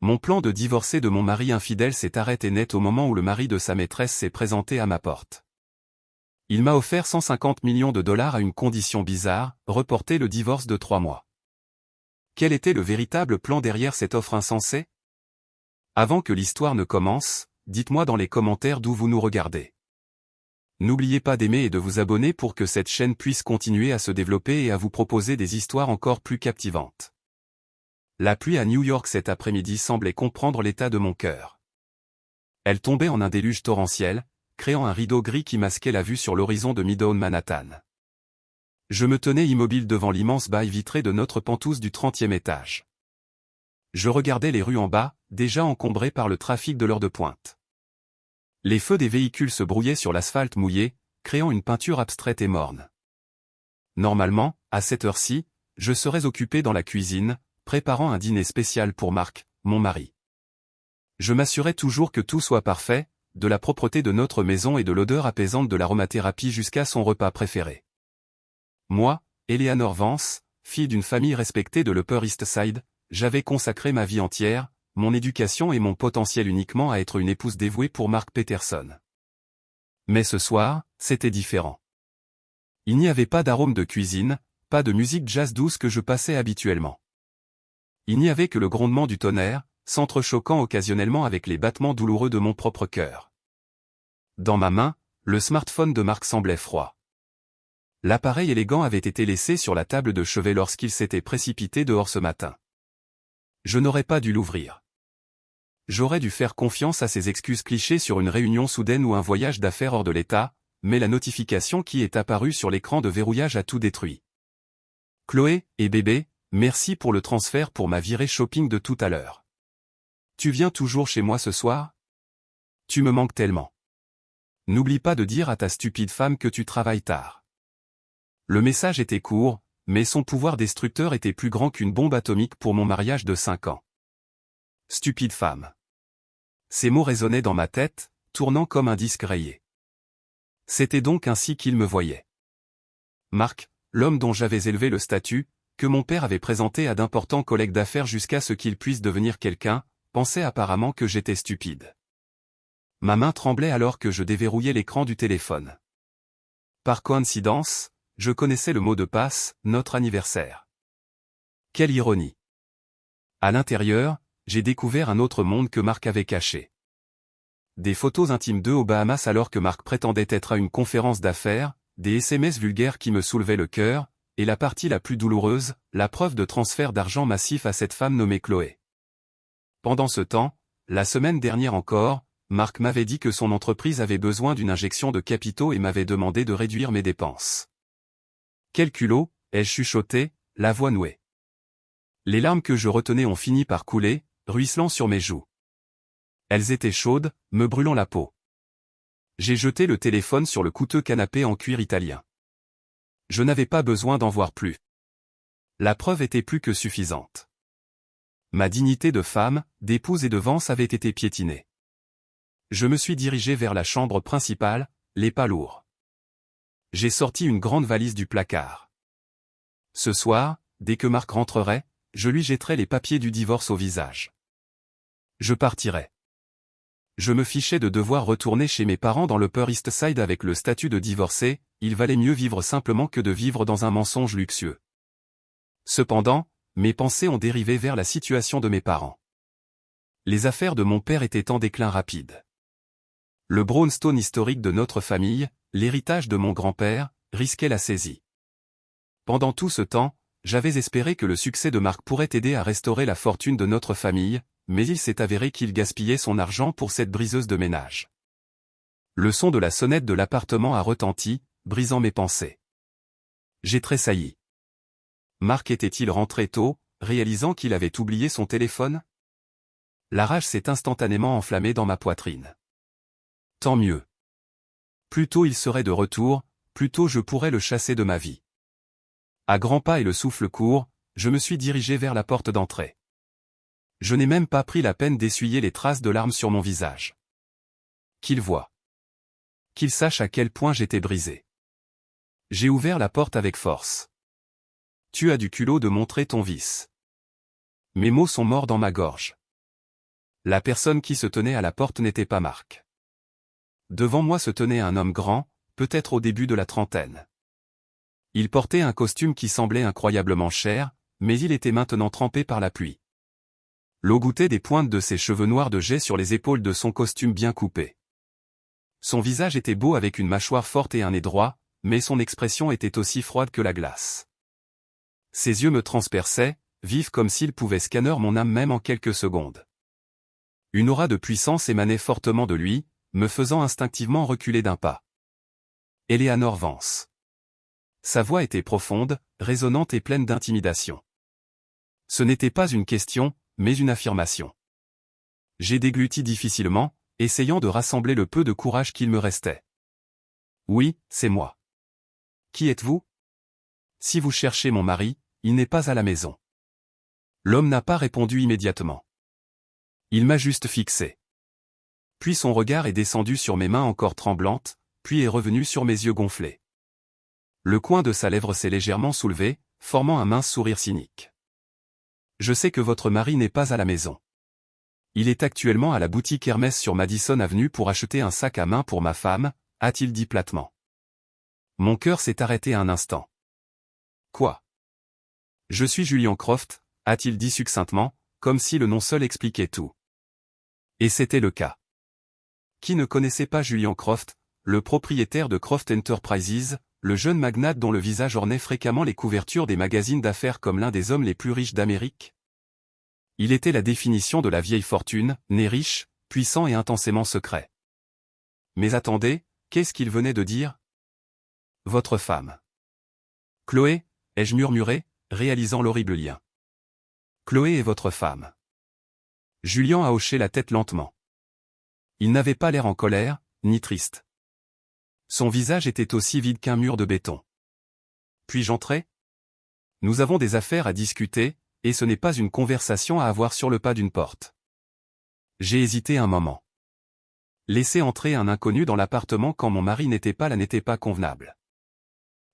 Mon plan de divorcer de mon mari infidèle s'est arrêté net au moment où le mari de sa maîtresse s'est présenté à ma porte. Il m'a offert 150 millions de dollars à une condition bizarre, reporter le divorce de 3 mois. Quel était le véritable plan derrière cette offre insensée? Avant que l'histoire ne commence, dites-moi dans les commentaires d'où vous nous regardez. N'oubliez pas d'aimer et de vous abonner pour que cette chaîne puisse continuer à se développer et à vous proposer des histoires encore plus captivantes. La pluie à New York cet après-midi semblait comprendre l'état de mon cœur. Elle tombait en un déluge torrentiel, créant un rideau gris qui masquait la vue sur l'horizon de Midtown Manhattan. Je me tenais immobile devant l'immense bail vitré de notre pentouse du 30e étage. Je regardais les rues en bas, déjà encombrées par le trafic de l'heure de pointe. Les feux des véhicules se brouillaient sur l'asphalte mouillé, créant une peinture abstraite et morne. Normalement, à cette heure-ci, je serais occupé dans la cuisine, préparant un dîner spécial pour Marc, mon mari. Je m'assurais toujours que tout soit parfait, de la propreté de notre maison et de l'odeur apaisante de l'aromathérapie jusqu'à son repas préféré. Moi, Eleanor Vance, fille d'une famille respectée de l'Upper East Side, j'avais consacré ma vie entière, mon éducation et mon potentiel uniquement à être une épouse dévouée pour Mark Peterson. Mais ce soir, c'était différent. Il n'y avait pas d'arôme de cuisine, pas de musique jazz douce que je passais habituellement. Il n'y avait que le grondement du tonnerre, s'entrechoquant occasionnellement avec les battements douloureux de mon propre cœur. Dans ma main, le smartphone de Marc semblait froid. L'appareil élégant avait été laissé sur la table de chevet lorsqu'il s'était précipité dehors ce matin. Je n'aurais pas dû l'ouvrir. J'aurais dû faire confiance à ses excuses clichés sur une réunion soudaine ou un voyage d'affaires hors de l'État, mais la notification qui est apparue sur l'écran de verrouillage a tout détruit. Chloé et bébé, merci pour le transfert pour ma virée shopping de tout à l'heure. Tu viens toujours chez moi ce soir? Tu me manques tellement. N'oublie pas de dire à ta stupide femme que tu travailles tard. Le message était court, mais son pouvoir destructeur était plus grand qu'une bombe atomique pour mon mariage de 5 ans. Stupide femme. Ces mots résonnaient dans ma tête, tournant comme un disque rayé. C'était donc ainsi qu'il me voyait. Marc, l'homme dont j'avais élevé le statut, que mon père avait présenté à d'importants collègues d'affaires jusqu'à ce qu'il puisse devenir quelqu'un, pensait apparemment que j'étais stupide. Ma main tremblait alors que je déverrouillais l'écran du téléphone. Par coïncidence, je connaissais le mot de passe, notre anniversaire. Quelle ironie. À l'intérieur, j'ai découvert un autre monde que Marc avait caché. Des photos intimes d'eux aux Bahamas alors que Marc prétendait être à une conférence d'affaires, des SMS vulgaires qui me soulevaient le cœur, et la partie la plus douloureuse, la preuve de transfert d'argent massif à cette femme nommée Chloé. Pendant ce temps, la semaine dernière encore, Marc m'avait dit que son entreprise avait besoin d'une injection de capitaux et m'avait demandé de réduire mes dépenses. Quel culot, ai-je chuchoté, la voix nouée. Les larmes que je retenais ont fini par couler, ruisselant sur mes joues. Elles étaient chaudes, me brûlant la peau. J'ai jeté le téléphone sur le coûteux canapé en cuir italien. Je n'avais pas besoin d'en voir plus. La preuve était plus que suffisante. Ma dignité de femme, d'épouse et de Vance avait été piétinée. Je me suis dirigé vers la chambre principale, les pas lourds. J'ai sorti une grande valise du placard. Ce soir, dès que Marc rentrerait, je lui jetterais les papiers du divorce au visage. Je partirais. Je me fichais de devoir retourner chez mes parents dans l'Upper East Side avec le statut de divorcé, il valait mieux vivre simplement que de vivre dans un mensonge luxueux. Cependant, mes pensées ont dérivé vers la situation de mes parents. Les affaires de mon père étaient en déclin rapide. Le brownstone historique de notre famille, l'héritage de mon grand-père, risquait la saisie. Pendant tout ce temps, j'avais espéré que le succès de Marc pourrait aider à restaurer la fortune de notre famille, mais il s'est avéré qu'il gaspillait son argent pour cette briseuse de ménage. Le son de la sonnette de l'appartement a retenti, brisant mes pensées. J'ai tressailli. Marc était-il rentré tôt, réalisant qu'il avait oublié son téléphone? La rage s'est instantanément enflammée dans ma poitrine. Tant mieux. Plus tôt il serait de retour, plus tôt je pourrais le chasser de ma vie. À grands pas et le souffle court, je me suis dirigé vers la porte d'entrée. Je n'ai même pas pris la peine d'essuyer les traces de larmes sur mon visage. Qu'il voie. Qu'il sache à quel point j'étais brisé. J'ai ouvert la porte avec force. Tu as du culot de montrer ton vice. Mes mots sont morts dans ma gorge. La personne qui se tenait à la porte n'était pas Marc. Devant moi se tenait un homme grand, peut-être au début de la trentaine. Il portait un costume qui semblait incroyablement cher, mais il était maintenant trempé par la pluie. L'eau gouttait des pointes de ses cheveux noirs de jais sur les épaules de son costume bien coupé. Son visage était beau avec une mâchoire forte et un nez droit, mais son expression était aussi froide que la glace. Ses yeux me transperçaient, vifs comme s'ils pouvaient scanner mon âme même en quelques secondes. Une aura de puissance émanait fortement de lui, me faisant instinctivement reculer d'un pas. Eleanor Vance. Sa voix était profonde, résonnante et pleine d'intimidation. Ce n'était pas une question, mais une affirmation. J'ai dégluti difficilement, essayant de rassembler le peu de courage qu'il me restait. Oui, c'est moi. Qui êtes-vous? Si vous cherchez mon mari, il n'est pas à la maison. L'homme n'a pas répondu immédiatement. Il m'a juste fixé. Puis son regard est descendu sur mes mains encore tremblantes, puis est revenu sur mes yeux gonflés. Le coin de sa lèvre s'est légèrement soulevé, formant un mince sourire cynique. Je sais que votre mari n'est pas à la maison. Il est actuellement à la boutique Hermès sur Madison Avenue pour acheter un sac à main pour ma femme, a-t-il dit platement. Mon cœur s'est arrêté un instant. Quoi? Je suis Julian Croft, a-t-il dit succinctement, comme si le nom seul expliquait tout. Et c'était le cas. Qui ne connaissait pas Julian Croft, le propriétaire de Croft Enterprises, le jeune magnate dont le visage ornait fréquemment les couvertures des magazines d'affaires comme l'un des hommes les plus riches d'Amérique? Il était la définition de la vieille fortune, né riche, puissant et intensément secret. Mais attendez, qu'est-ce qu'il venait de dire? Votre femme. Chloé, ai-je murmuré, réalisant l'horrible lien. Chloé est votre femme. Julian a hoché la tête lentement. Il n'avait pas l'air en colère, ni triste. Son visage était aussi vide qu'un mur de béton. Puis-je entrer? Nous avons des affaires à discuter, et ce n'est pas une conversation à avoir sur le pas d'une porte. J'ai hésité un moment. Laisser entrer un inconnu dans l'appartement quand mon mari n'était pas là n'était pas convenable.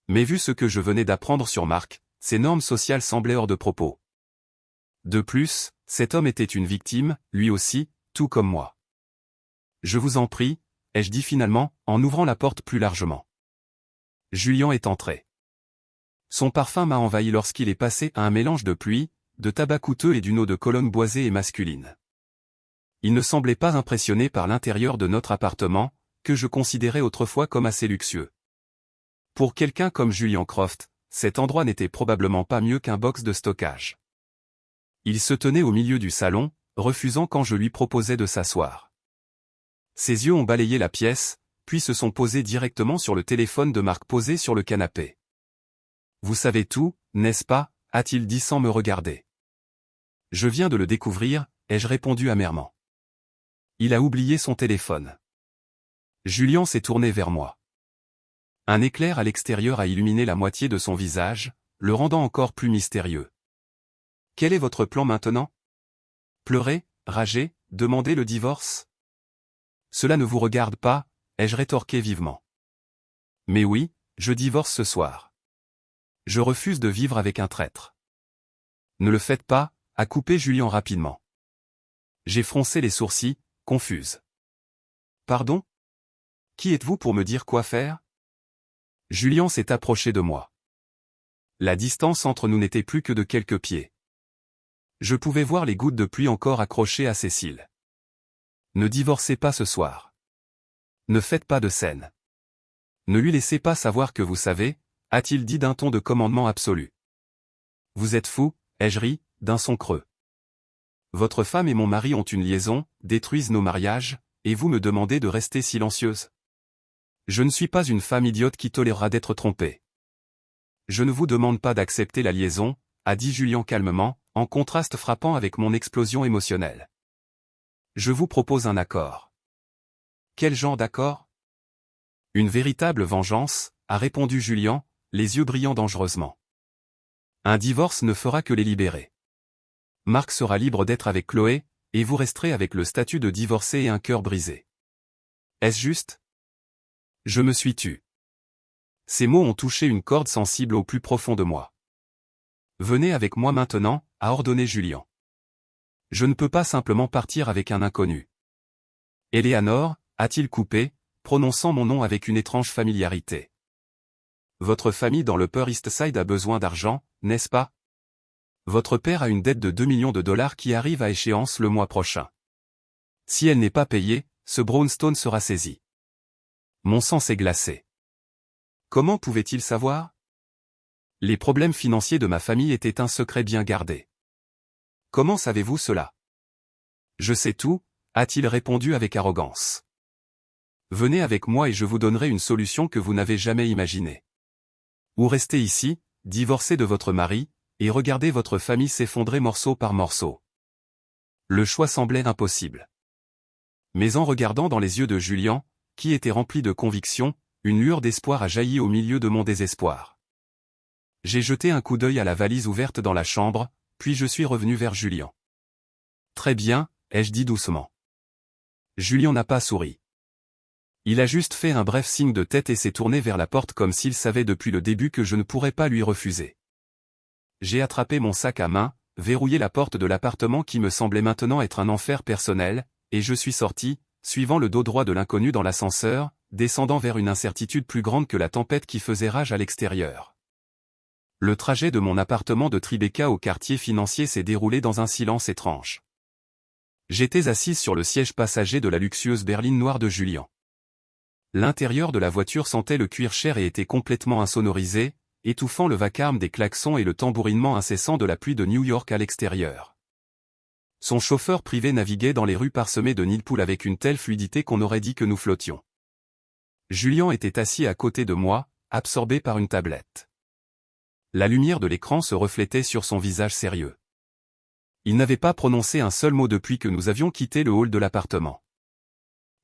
Mais vu ce que je venais d'apprendre sur Marc, ces normes sociales semblaient hors de propos. De plus, cet homme était une victime, lui aussi, tout comme moi. Je vous en prie, ai-je dit finalement, en ouvrant la porte plus largement. Julian est entré. Son parfum m'a envahi lorsqu'il est passé à un mélange de pluie, de tabac coûteux et d'une eau de Cologne boisée et masculine. Il ne semblait pas impressionné par l'intérieur de notre appartement, que je considérais autrefois comme assez luxueux. Pour quelqu'un comme Julian Croft, cet endroit n'était probablement pas mieux qu'un box de stockage. Il se tenait au milieu du salon, refusant quand je lui proposais de s'asseoir. Ses yeux ont balayé la pièce, puis se sont posés directement sur le téléphone de Marc posé sur le canapé. Vous savez tout, n'est-ce pas, a-t-il dit sans me regarder. Je viens de le découvrir, ai-je répondu amèrement. Il a oublié son téléphone. Julian s'est tourné vers moi. Un éclair à l'extérieur a illuminé la moitié de son visage, le rendant encore plus mystérieux. Quel est votre plan maintenant? Pleurer, rager, demander le divorce? Cela ne vous regarde pas, ai-je rétorqué vivement. Mais oui, je divorce ce soir. Je refuse de vivre avec un traître. Ne le faites pas, a coupé Julian rapidement. J'ai froncé les sourcils, confuse. Pardon? Qui êtes-vous pour me dire quoi faire? Julian s'est approché de moi. La distance entre nous n'était plus que de quelques pieds. Je pouvais voir les gouttes de pluie encore accrochées à ses cils. Ne divorcez pas ce soir. Ne faites pas de scène. Ne lui laissez pas savoir que vous savez, a-t-il dit d'un ton de commandement absolu. Vous êtes fou, ai-je ri, d'un son creux. Votre femme et mon mari ont une liaison, détruisent nos mariages, et vous me demandez de rester silencieuse. Je ne suis pas une femme idiote qui tolérera d'être trompée. Je ne vous demande pas d'accepter la liaison, a dit Julian calmement, en contraste frappant avec mon explosion émotionnelle. Je vous propose un accord. Quel genre d'accord? Une véritable vengeance, a répondu Julian, les yeux brillant dangereusement. Un divorce ne fera que les libérer. Marc sera libre d'être avec Chloé, et vous resterez avec le statut de divorcé et un cœur brisé. Est-ce juste? Je me suis tu. Ces mots ont touché une corde sensible au plus profond de moi. Venez avec moi maintenant, a ordonné Julian. Je ne peux pas simplement partir avec un inconnu. Eleanor, a-t-il coupé, prononçant mon nom avec une étrange familiarité. Votre famille dans l'Upper East Side a besoin d'argent, n'est-ce pas? Votre père a une dette de 2 millions de dollars qui arrive à échéance le mois prochain. Si elle n'est pas payée, ce brownstone sera saisi. Mon sang s'est glacé. Comment pouvait-il savoir? Les problèmes financiers de ma famille étaient un secret bien gardé. Comment savez-vous cela? Je sais tout, a-t-il répondu avec arrogance. Venez avec moi et je vous donnerai une solution que vous n'avez jamais imaginée. Ou restez ici, divorcé de votre mari, et regardez votre famille s'effondrer morceau par morceau. Le choix semblait impossible. Mais en regardant dans les yeux de Julian, qui était rempli de conviction, une lueur d'espoir a jailli au milieu de mon désespoir. J'ai jeté un coup d'œil à la valise ouverte dans la chambre, puis je suis revenu vers Julian. Très bien, ai-je dit doucement. Julian n'a pas souri. Il a juste fait un bref signe de tête et s'est tourné vers la porte comme s'il savait depuis le début que je ne pourrais pas lui refuser. J'ai attrapé mon sac à main, verrouillé la porte de l'appartement qui me semblait maintenant être un enfer personnel, et je suis sorti, suivant le dos droit de l'inconnu dans l'ascenseur, descendant vers une incertitude plus grande que la tempête qui faisait rage à l'extérieur. Le trajet de mon appartement de Tribeca au quartier financier s'est déroulé dans un silence étrange. J'étais assise sur le siège passager de la luxueuse berline noire de Julian. L'intérieur de la voiture sentait le cuir cher et était complètement insonorisé, étouffant le vacarme des klaxons et le tambourinement incessant de la pluie de New York à l'extérieur. Son chauffeur privé naviguait dans les rues parsemées de nids de poules avec une telle fluidité qu'on aurait dit que nous flottions. Julian était assis à côté de moi, absorbé par une tablette. La lumière de l'écran se reflétait sur son visage sérieux. Il n'avait pas prononcé un seul mot depuis que nous avions quitté le hall de l'appartement.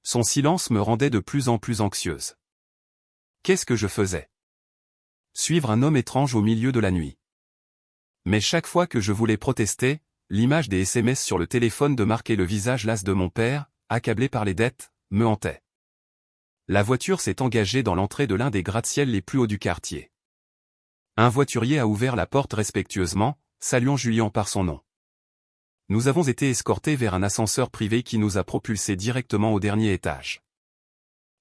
Son silence me rendait de plus en plus anxieuse. Qu'est-ce que je faisais? Suivre un homme étrange au milieu de la nuit. Mais chaque fois que je voulais protester, l'image des SMS sur le téléphone de marquer le visage las de mon père, accablé par les dettes, me hantait. La voiture s'est engagée dans l'entrée de l'un des gratte-ciels les plus hauts du quartier. Un voiturier a ouvert la porte respectueusement, saluant Julian par son nom. Nous avons été escortés vers un ascenseur privé qui nous a propulsés directement au dernier étage.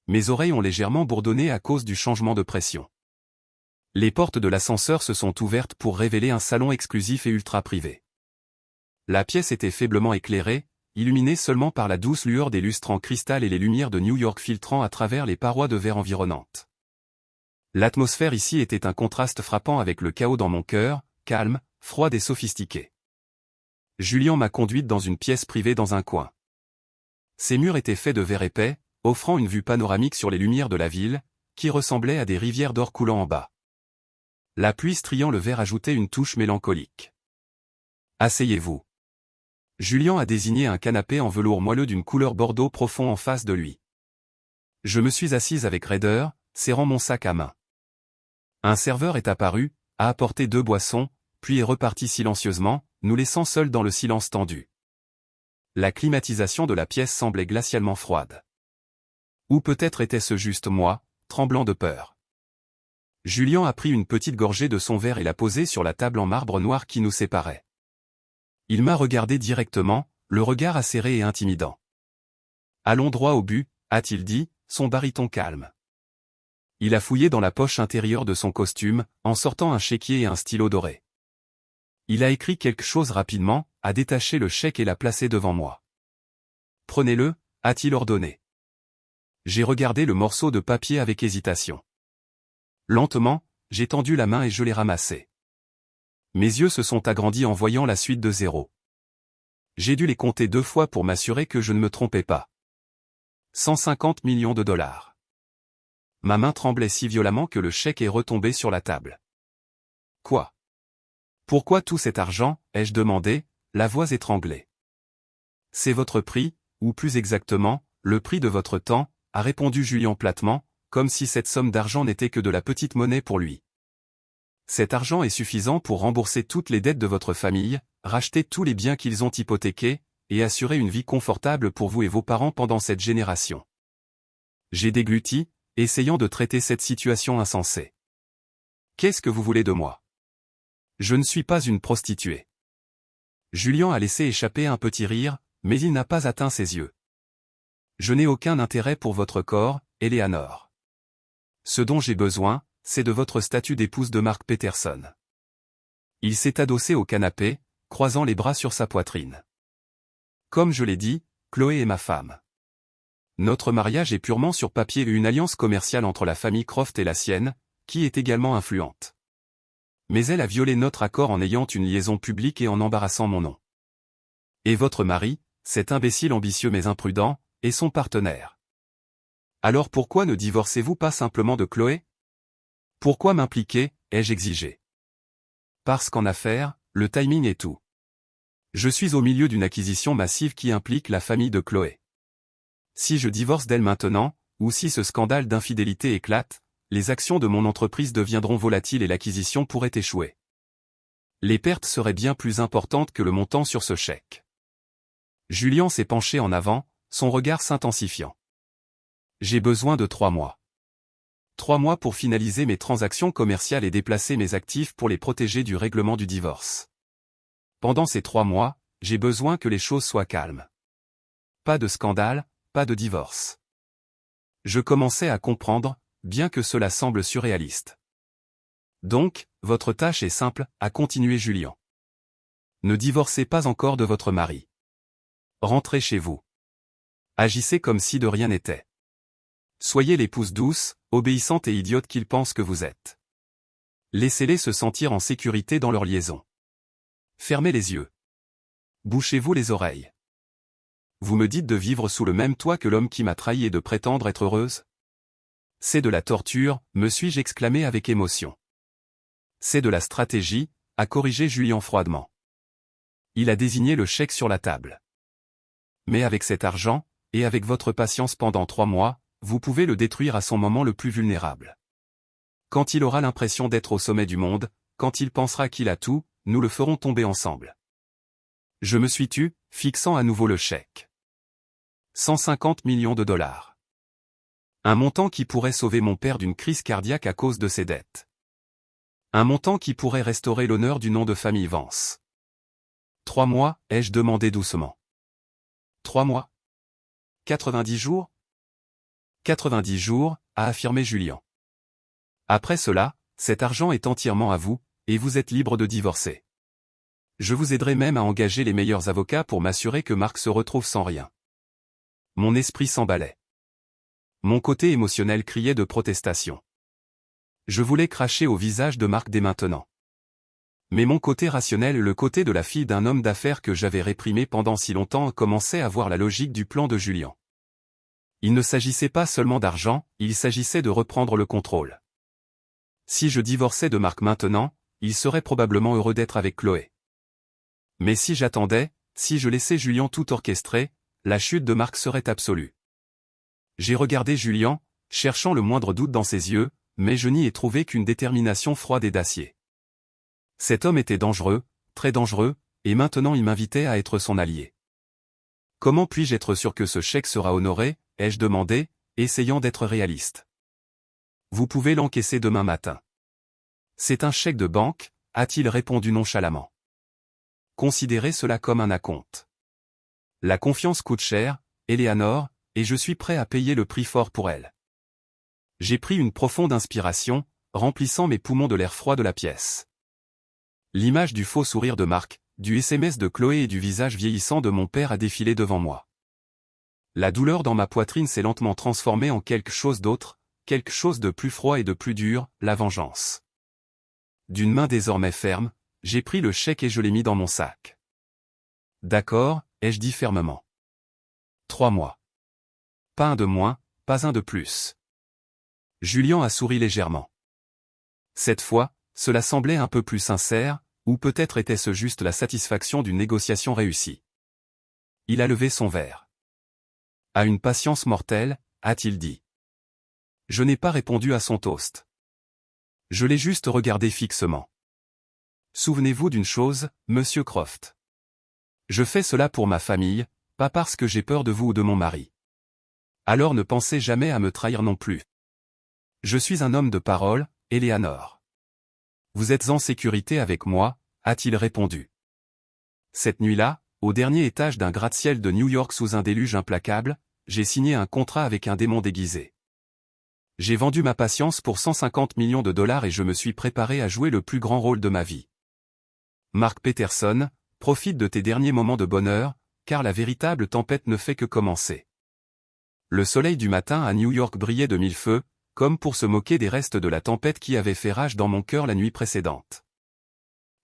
Mes oreilles ont légèrement bourdonné à cause du changement de pression. Les portes de l'ascenseur se sont ouvertes pour révéler un salon exclusif et ultra privé. La pièce était faiblement éclairée, illuminée seulement par la douce lueur des lustres en cristal et les lumières de New York filtrant à travers les parois de verre environnantes. L'atmosphère ici était un contraste frappant avec le chaos dans mon cœur, calme, froide et sophistiquée. Julian m'a conduite dans une pièce privée dans un coin. Ses murs étaient faits de verre épais, offrant une vue panoramique sur les lumières de la ville, qui ressemblaient à des rivières d'or coulant en bas. La pluie striant le verre ajoutait une touche mélancolique. Asseyez-vous. Julian a désigné un canapé en velours moelleux d'une couleur bordeaux profond en face de lui. Je me suis assise avec raideur, serrant mon sac à main. Un serveur est apparu, a apporté 2 boissons, puis est reparti silencieusement, nous laissant seuls dans le silence tendu. La climatisation de la pièce semblait glacialement froide. Ou peut-être était-ce juste moi, tremblant de peur. Julian a pris une petite gorgée de son verre et l'a posée sur la table en marbre noir qui nous séparait. Il m'a regardé directement, le regard acéré et intimidant. Allons droit au but, a-t-il dit, son baryton calme. Il a fouillé dans la poche intérieure de son costume, en sortant un chéquier et un stylo doré. Il a écrit quelque chose rapidement, a détaché le chèque et l'a placé devant moi. Prenez-le, a-t-il ordonné. J'ai regardé le morceau de papier avec hésitation. Lentement, j'ai tendu la main et je l'ai ramassé. Mes yeux se sont agrandis en voyant la suite de 0. J'ai dû les compter 2 fois pour m'assurer que je ne me trompais pas. 150 millions de dollars. Ma main tremblait si violemment que le chèque est retombé sur la table. Quoi? Pourquoi tout cet argent, ai-je demandé, la voix étranglée. C'est votre prix, ou plus exactement, le prix de votre temps, a répondu Julian platement, comme si cette somme d'argent n'était que de la petite monnaie pour lui. Cet argent est suffisant pour rembourser toutes les dettes de votre famille, racheter tous les biens qu'ils ont hypothéqués, et assurer une vie confortable pour vous et vos parents pendant cette génération. J'ai dégluti, essayant de traiter cette situation insensée. Qu'est-ce que vous voulez de moi? Je ne suis pas une prostituée. Julien a laissé échapper un petit rire, mais il n'a pas atteint ses yeux. Je n'ai aucun intérêt pour votre corps, Eleanor. Ce dont j'ai besoin, c'est de votre statut d'épouse de Mark Peterson. Il s'est adossé au canapé, croisant les bras sur sa poitrine. Comme je l'ai dit, Chloé est ma femme. Notre mariage est purement sur papier une alliance commerciale entre la famille Croft et la sienne, qui est également influente. Mais elle a violé notre accord en ayant une liaison publique et en embarrassant mon nom. Et votre mari, cet imbécile ambitieux mais imprudent, est son partenaire. Alors pourquoi ne divorcez-vous pas simplement de Chloé? Pourquoi m'impliquer, ai-je exigé. Parce qu'en affaires, le timing est tout. Je suis au milieu d'une acquisition massive qui implique la famille de Chloé. Si je divorce d'elle maintenant, ou si ce scandale d'infidélité éclate, les actions de mon entreprise deviendront volatiles et l'acquisition pourrait échouer. Les pertes seraient bien plus importantes que le montant sur ce chèque. Julien s'est penché en avant, son regard s'intensifiant. J'ai besoin de 3 mois. 3 mois pour finaliser mes transactions commerciales et déplacer mes actifs pour les protéger du règlement du divorce. Pendant ces 3 mois, j'ai besoin que les choses soient calmes. Pas de scandale, pas de divorce. Je commençais à comprendre, bien que cela semble surréaliste. Donc, votre tâche est simple, a continué Julien. Ne divorcez pas encore de votre mari. Rentrez chez vous. Agissez comme si de rien n'était. Soyez l'épouse douce, obéissante et idiote qu'ils pensent que vous êtes. Laissez-les se sentir en sécurité dans leur liaison. Fermez les yeux. Bouchez-vous les oreilles. Vous me dites de vivre sous le même toit que l'homme qui m'a trahi et de prétendre être heureuse? C'est de la torture, me suis-je exclamé avec émotion. C'est de la stratégie, a corrigé Julien froidement. Il a désigné le chèque sur la table. Mais avec cet argent, et avec votre patience pendant 3 mois, vous pouvez le détruire à son moment le plus vulnérable. Quand il aura l'impression d'être au sommet du monde, quand il pensera qu'il a tout, nous le ferons tomber ensemble. Je me suis tu, fixant à nouveau le chèque. 150 millions de dollars. Un montant qui pourrait sauver mon père d'une crise cardiaque à cause de ses dettes. Un montant qui pourrait restaurer l'honneur du nom de famille Vance. 3 mois, ai-je demandé doucement. 3 mois? 90 jours? 90 jours, a affirmé Julien. Après cela, cet argent est entièrement à vous, et vous êtes libre de divorcer. Je vous aiderai même à engager les meilleurs avocats pour m'assurer que Mark se retrouve sans rien. Mon esprit s'emballait. Mon côté émotionnel criait de protestation. Je voulais cracher au visage de Mark dès maintenant. Mais mon côté rationnel, le côté de la fille d'un homme d'affaires que j'avais réprimé pendant si longtemps, commençait à voir la logique du plan de Julien. Il ne s'agissait pas seulement d'argent, il s'agissait de reprendre le contrôle. Si je divorçais de Mark maintenant, il serait probablement heureux d'être avec Chloé. Mais si j'attendais, si je laissais Julien tout orchestrer, la chute de Mark serait absolue. J'ai regardé Julien, cherchant le moindre doute dans ses yeux, mais je n'y ai trouvé qu'une détermination froide et d'acier. Cet homme était dangereux, très dangereux, et maintenant il m'invitait à être son allié. Comment puis-je être sûr que ce chèque sera honoré, ai-je demandé, essayant d'être réaliste. Vous pouvez l'encaisser demain matin. C'est un chèque de banque, a-t-il répondu nonchalamment. Considérez cela comme un acompte. La confiance coûte cher, Eleanor, et je suis prêt à payer le prix fort pour elle. J'ai pris une profonde inspiration, remplissant mes poumons de l'air froid de la pièce. L'image du faux sourire de Mark, du SMS de Chloé et du visage vieillissant de mon père a défilé devant moi. La douleur dans ma poitrine s'est lentement transformée en quelque chose d'autre, quelque chose de plus froid et de plus dur, la vengeance. D'une main désormais ferme, j'ai pris le chèque et je l'ai mis dans mon sac. D'accord, ai-je dit fermement. 3 mois. Pas un de moins, pas un de plus. Julien a souri légèrement. Cette fois, cela semblait un peu plus sincère, ou peut-être était-ce juste la satisfaction d'une négociation réussie. Il a levé son verre. À une patience mortelle, a-t-il dit. Je n'ai pas répondu à son toast. Je l'ai juste regardé fixement. Souvenez-vous d'une chose, monsieur Croft. Je fais cela pour ma famille, pas parce que j'ai peur de vous ou de mon mari. Alors ne pensez jamais à me trahir non plus. Je suis un homme de parole, Eleanor. Vous êtes en sécurité avec moi, a-t-il répondu. Cette nuit-là, au dernier étage d'un gratte-ciel de New York sous un déluge implacable, j'ai signé un contrat avec un démon déguisé. J'ai vendu ma patience pour 150 millions de dollars et je me suis préparé à jouer le plus grand rôle de ma vie. Mark Peterson, profite de tes derniers moments de bonheur, car la véritable tempête ne fait que commencer. Le soleil du matin à New York brillait de mille feux, comme pour se moquer des restes de la tempête qui avait fait rage dans mon cœur la nuit précédente.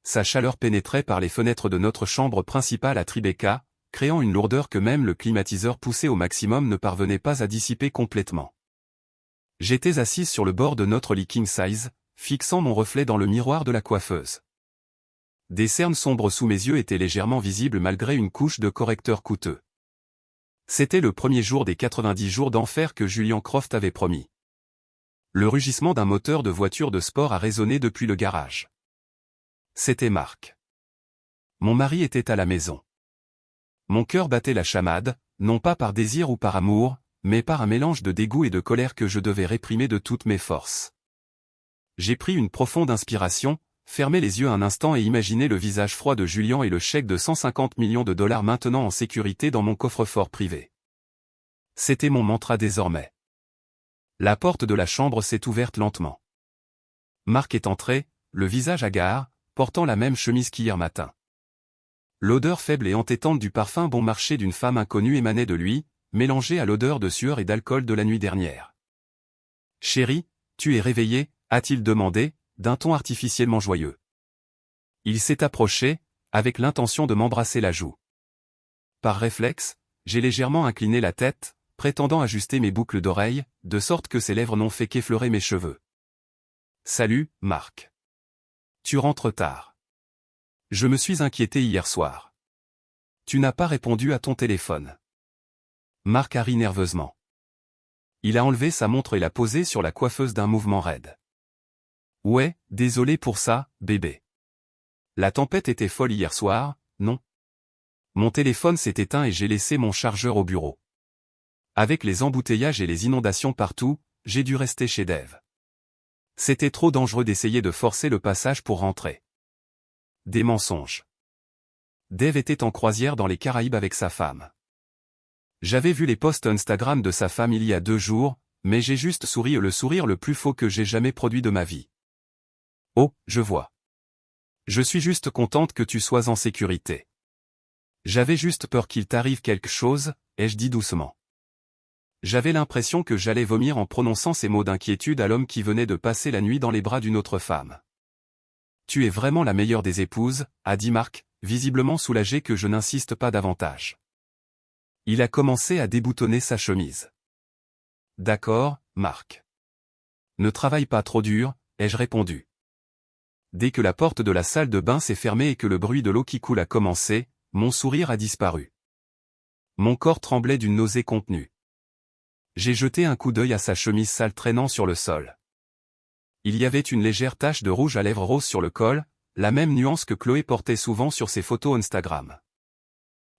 Sa chaleur pénétrait par les fenêtres de notre chambre principale à Tribeca, créant une lourdeur que même le climatiseur poussé au maximum ne parvenait pas à dissiper complètement. J'étais assise sur le bord de notre lit king size, fixant mon reflet dans le miroir de la coiffeuse. Des cernes sombres sous mes yeux étaient légèrement visibles malgré une couche de correcteur coûteux. C'était le premier jour des 90 jours d'enfer que Julian Croft avait promis. Le rugissement d'un moteur de voiture de sport a résonné depuis le garage. C'était Mark. Mon mari était à la maison. Mon cœur battait la chamade, non pas par désir ou par amour, mais par un mélange de dégoût et de colère que je devais réprimer de toutes mes forces. J'ai pris une profonde inspiration, fermé les yeux un instant et imaginé le visage froid de Julian et le chèque de 150 millions de dollars maintenant en sécurité dans mon coffre-fort privé. C'était mon mantra désormais. La porte de la chambre s'est ouverte lentement. Mark est entré, le visage hagard, portant la même chemise qu'hier matin. L'odeur faible et entêtante du parfum bon marché d'une femme inconnue émanait de lui, mélangée à l'odeur de sueur et d'alcool de la nuit dernière. « Chérie, tu es réveillée ?» a-t-il demandé, d'un ton artificiellement joyeux. Il s'est approché, avec l'intention de m'embrasser la joue. Par réflexe, j'ai légèrement incliné la tête, prétendant ajuster mes boucles d'oreilles, de sorte que ses lèvres n'ont fait qu'effleurer mes cheveux. « Salut, Mark. Tu rentres tard. Je me suis inquiété hier soir. Tu n'as pas répondu à ton téléphone. » Mark a ri nerveusement. Il a enlevé sa montre et l'a posée sur la coiffeuse d'un mouvement raide. « Ouais, désolé pour ça, bébé. La tempête était folle hier soir, non? Mon téléphone s'est éteint et j'ai laissé mon chargeur au bureau. Avec les embouteillages et les inondations partout, j'ai dû rester chez Dave. C'était trop dangereux d'essayer de forcer le passage pour rentrer. » Des mensonges. Dave était en croisière dans les Caraïbes avec sa femme. J'avais vu les posts Instagram de sa femme il y a 2 jours, mais j'ai juste souri le sourire le plus faux que j'ai jamais produit de ma vie. Oh, je vois. Je suis juste contente que tu sois en sécurité. J'avais juste peur qu'il t'arrive quelque chose, ai-je dit doucement. J'avais l'impression que j'allais vomir en prononçant ces mots d'inquiétude à l'homme qui venait de passer la nuit dans les bras d'une autre femme. Tu es vraiment la meilleure des épouses, a dit Mark, visiblement soulagé que je n'insiste pas davantage. Il a commencé à déboutonner sa chemise. D'accord, Mark. Ne travaille pas trop dur, ai-je répondu. Dès que la porte de la salle de bain s'est fermée et que le bruit de l'eau qui coule a commencé, mon sourire a disparu. Mon corps tremblait d'une nausée contenue. J'ai jeté un coup d'œil à sa chemise sale traînant sur le sol. Il y avait une légère tache de rouge à lèvres rose sur le col, la même nuance que Chloé portait souvent sur ses photos Instagram.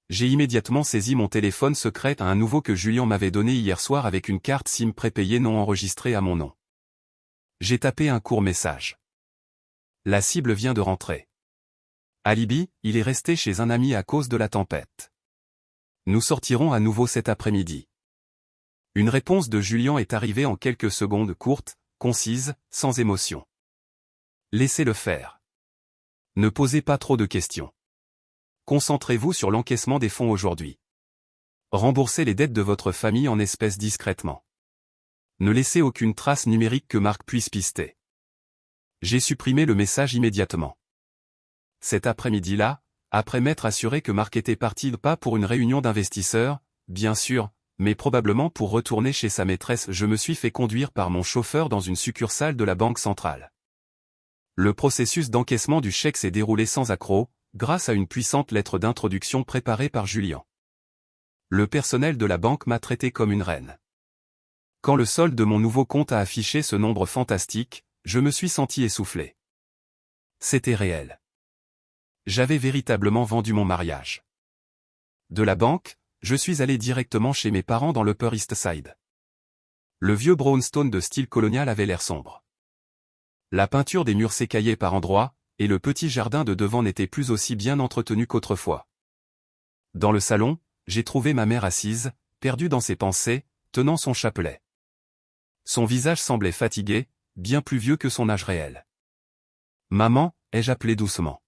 J'ai immédiatement saisi mon téléphone secret à un nouveau que Julian m'avait donné hier soir avec une carte SIM prépayée non enregistrée à mon nom. J'ai tapé un court message. La cible vient de rentrer. Alibi, il est resté chez un ami à cause de la tempête. Nous sortirons à nouveau cet après-midi. Une réponse de Julian est arrivée en quelques secondes courtes, concises, sans émotion. Laissez-le faire. Ne posez pas trop de questions. Concentrez-vous sur l'encaissement des fonds aujourd'hui. Remboursez les dettes de votre famille en espèces discrètement. Ne laissez aucune trace numérique que Mark puisse pister. J'ai supprimé le message immédiatement. Cet après-midi-là, après m'être assuré que Mark était parti pas pour une réunion d'investisseurs, bien sûr, mais probablement pour retourner chez sa maîtresse, je me suis fait conduire par mon chauffeur dans une succursale de la Banque centrale. Le processus d'encaissement du chèque s'est déroulé sans accroc, grâce à une puissante lettre d'introduction préparée par Julian. Le personnel de la banque m'a traité comme une reine. Quand le solde de mon nouveau compte a affiché ce nombre fantastique, je me suis senti essoufflé. C'était réel. J'avais véritablement vendu mon mariage. De la banque, je suis allé directement chez mes parents dans l'Upper East Side. Le vieux brownstone de style colonial avait l'air sombre. La peinture des murs s'écaillait par endroits, et le petit jardin de devant n'était plus aussi bien entretenu qu'autrefois. Dans le salon, j'ai trouvé ma mère assise, perdue dans ses pensées, tenant son chapelet. Son visage semblait fatigué, bien plus vieux que son âge réel. « Maman » ai-je appelé doucement.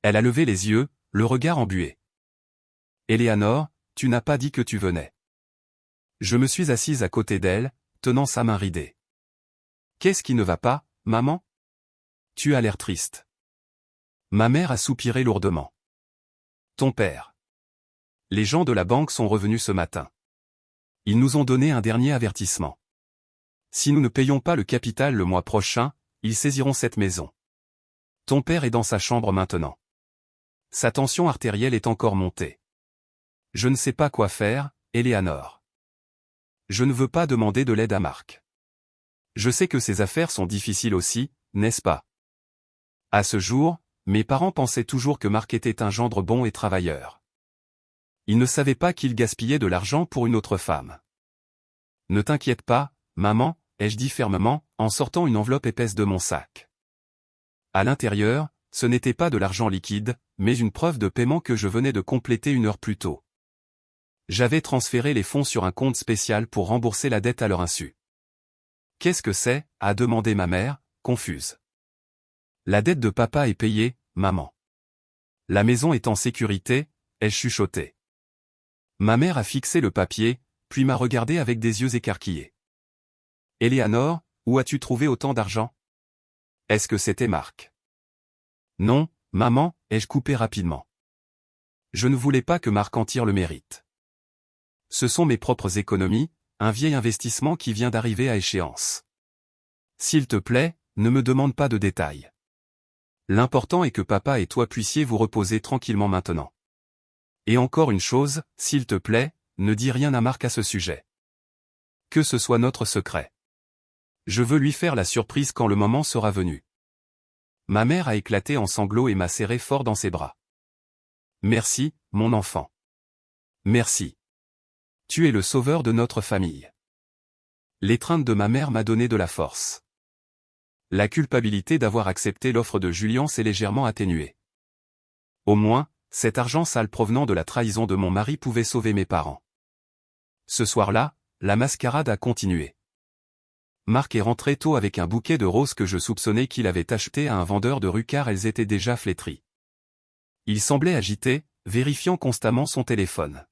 Elle a levé les yeux, le regard embué. « Éléanore, tu n'as pas dit que tu venais. » Je me suis assise à côté d'elle, tenant sa main ridée. « Qu'est-ce qui ne va pas, maman ? Tu as l'air triste. » Ma mère a soupiré lourdement. « Ton père. Les gens de la banque sont revenus ce matin. Ils nous ont donné un dernier avertissement. Si nous ne payons pas le capital le mois prochain, ils saisiront cette maison. Ton père est dans sa chambre maintenant. Sa tension artérielle est encore montée. Je ne sais pas quoi faire, Éléanore. Je ne veux pas demander de l'aide à Marc. Je sais que ses affaires sont difficiles aussi, n'est-ce pas? À ce jour, mes parents pensaient toujours que Marc était un gendre bon et travailleur. Ils ne savaient pas qu'il gaspillait de l'argent pour une autre femme. Ne t'inquiète pas, maman, ai-je dit fermement, en sortant une enveloppe épaisse de mon sac. À l'intérieur, ce n'était pas de l'argent liquide, mais une preuve de paiement que je venais de compléter une heure plus tôt. J'avais transféré les fonds sur un compte spécial pour rembourser la dette à leur insu. « Qu'est-ce que c'est » a demandé ma mère, confuse. « La dette de papa est payée, maman. La maison est en sécurité » ai-je chuchoté. Ma mère a fixé le papier, puis m'a regardé avec des yeux écarquillés. « Éléanore, où as-tu trouvé autant d'argent ? Est-ce que c'était Marc ? » « Non, maman, ai-je coupé rapidement. Je ne voulais pas que Marc en tire le mérite. Ce sont mes propres économies, un vieil investissement qui vient d'arriver à échéance. S'il te plaît, ne me demande pas de détails. L'important est que papa et toi puissiez vous reposer tranquillement maintenant. Et encore une chose, s'il te plaît, ne dis rien à Marc à ce sujet. Que ce soit notre secret. Je veux lui faire la surprise quand le moment sera venu. » Ma mère a éclaté en sanglots et m'a serré fort dans ses bras. « Merci, mon enfant. Merci. Tu es le sauveur de notre famille. » L'étreinte de ma mère m'a donné de la force. La culpabilité d'avoir accepté l'offre de Julien s'est légèrement atténuée. Au moins, cet argent sale provenant de la trahison de mon mari pouvait sauver mes parents. Ce soir-là, la mascarade a continué. Marc est rentré tôt avec un bouquet de roses que je soupçonnais qu'il avait acheté à un vendeur de rue car elles étaient déjà flétries. Il semblait agité, vérifiant constamment son téléphone.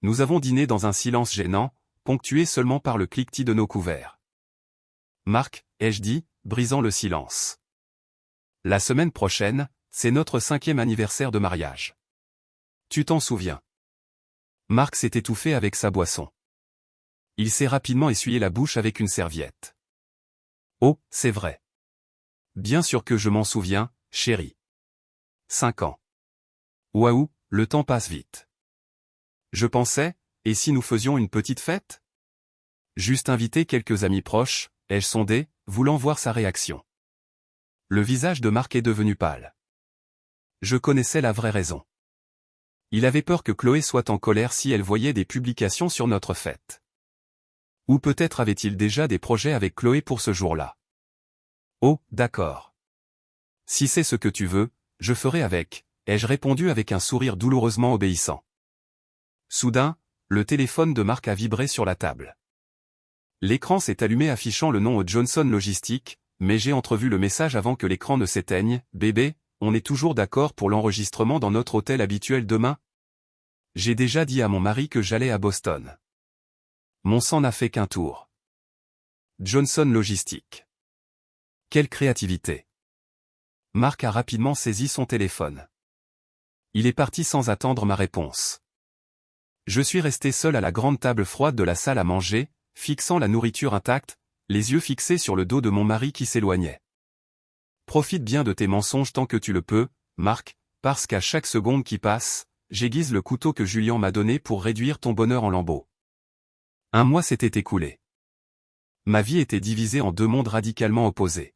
Nous avons dîné dans un silence gênant, ponctué seulement par le cliquetis de nos couverts. « Marc » ai-je dit, brisant le silence. « La semaine prochaine, c'est notre 5e anniversaire de mariage. Tu t'en souviens. » Marc s'est étouffé avec sa boisson. Il s'est rapidement essuyé la bouche avec une serviette. « Oh, c'est vrai. Bien sûr que je m'en souviens, chérie. 5 ans. Waouh, le temps passe vite. Je pensais, et si nous faisions une petite fête ? Juste inviter quelques amis proches, ai-je sondé, voulant voir sa réaction. Le visage de Marc est devenu pâle. Je connaissais la vraie raison. Il avait peur que Chloé soit en colère si elle voyait des publications sur notre fête. Ou peut-être avait-il déjà des projets avec Chloé pour ce jour-là. Oh, d'accord. Si c'est ce que tu veux, je ferai avec, ai-je répondu avec un sourire douloureusement obéissant. Soudain, le téléphone de Marc a vibré sur la table. L'écran s'est allumé affichant le nom Johnson Logistique, mais j'ai entrevu le message avant que l'écran ne s'éteigne. « Bébé, on est toujours d'accord pour l'enregistrement dans notre hôtel habituel demain ? J'ai déjà dit à mon mari que j'allais à Boston. Mon sang n'a fait qu'un tour. Johnson Logistique. Quelle créativité. » Marc a rapidement saisi son téléphone. Il est parti sans attendre ma réponse. Je suis resté seul à la grande table froide de la salle à manger, fixant la nourriture intacte, les yeux fixés sur le dos de mon mari qui s'éloignait. Profite bien de tes mensonges tant que tu le peux, Marc, parce qu'à chaque seconde qui passe, j'aiguise le couteau que Julien m'a donné pour réduire ton bonheur en lambeaux. Un mois s'était écoulé. Ma vie était divisée en 2 mondes radicalement opposés.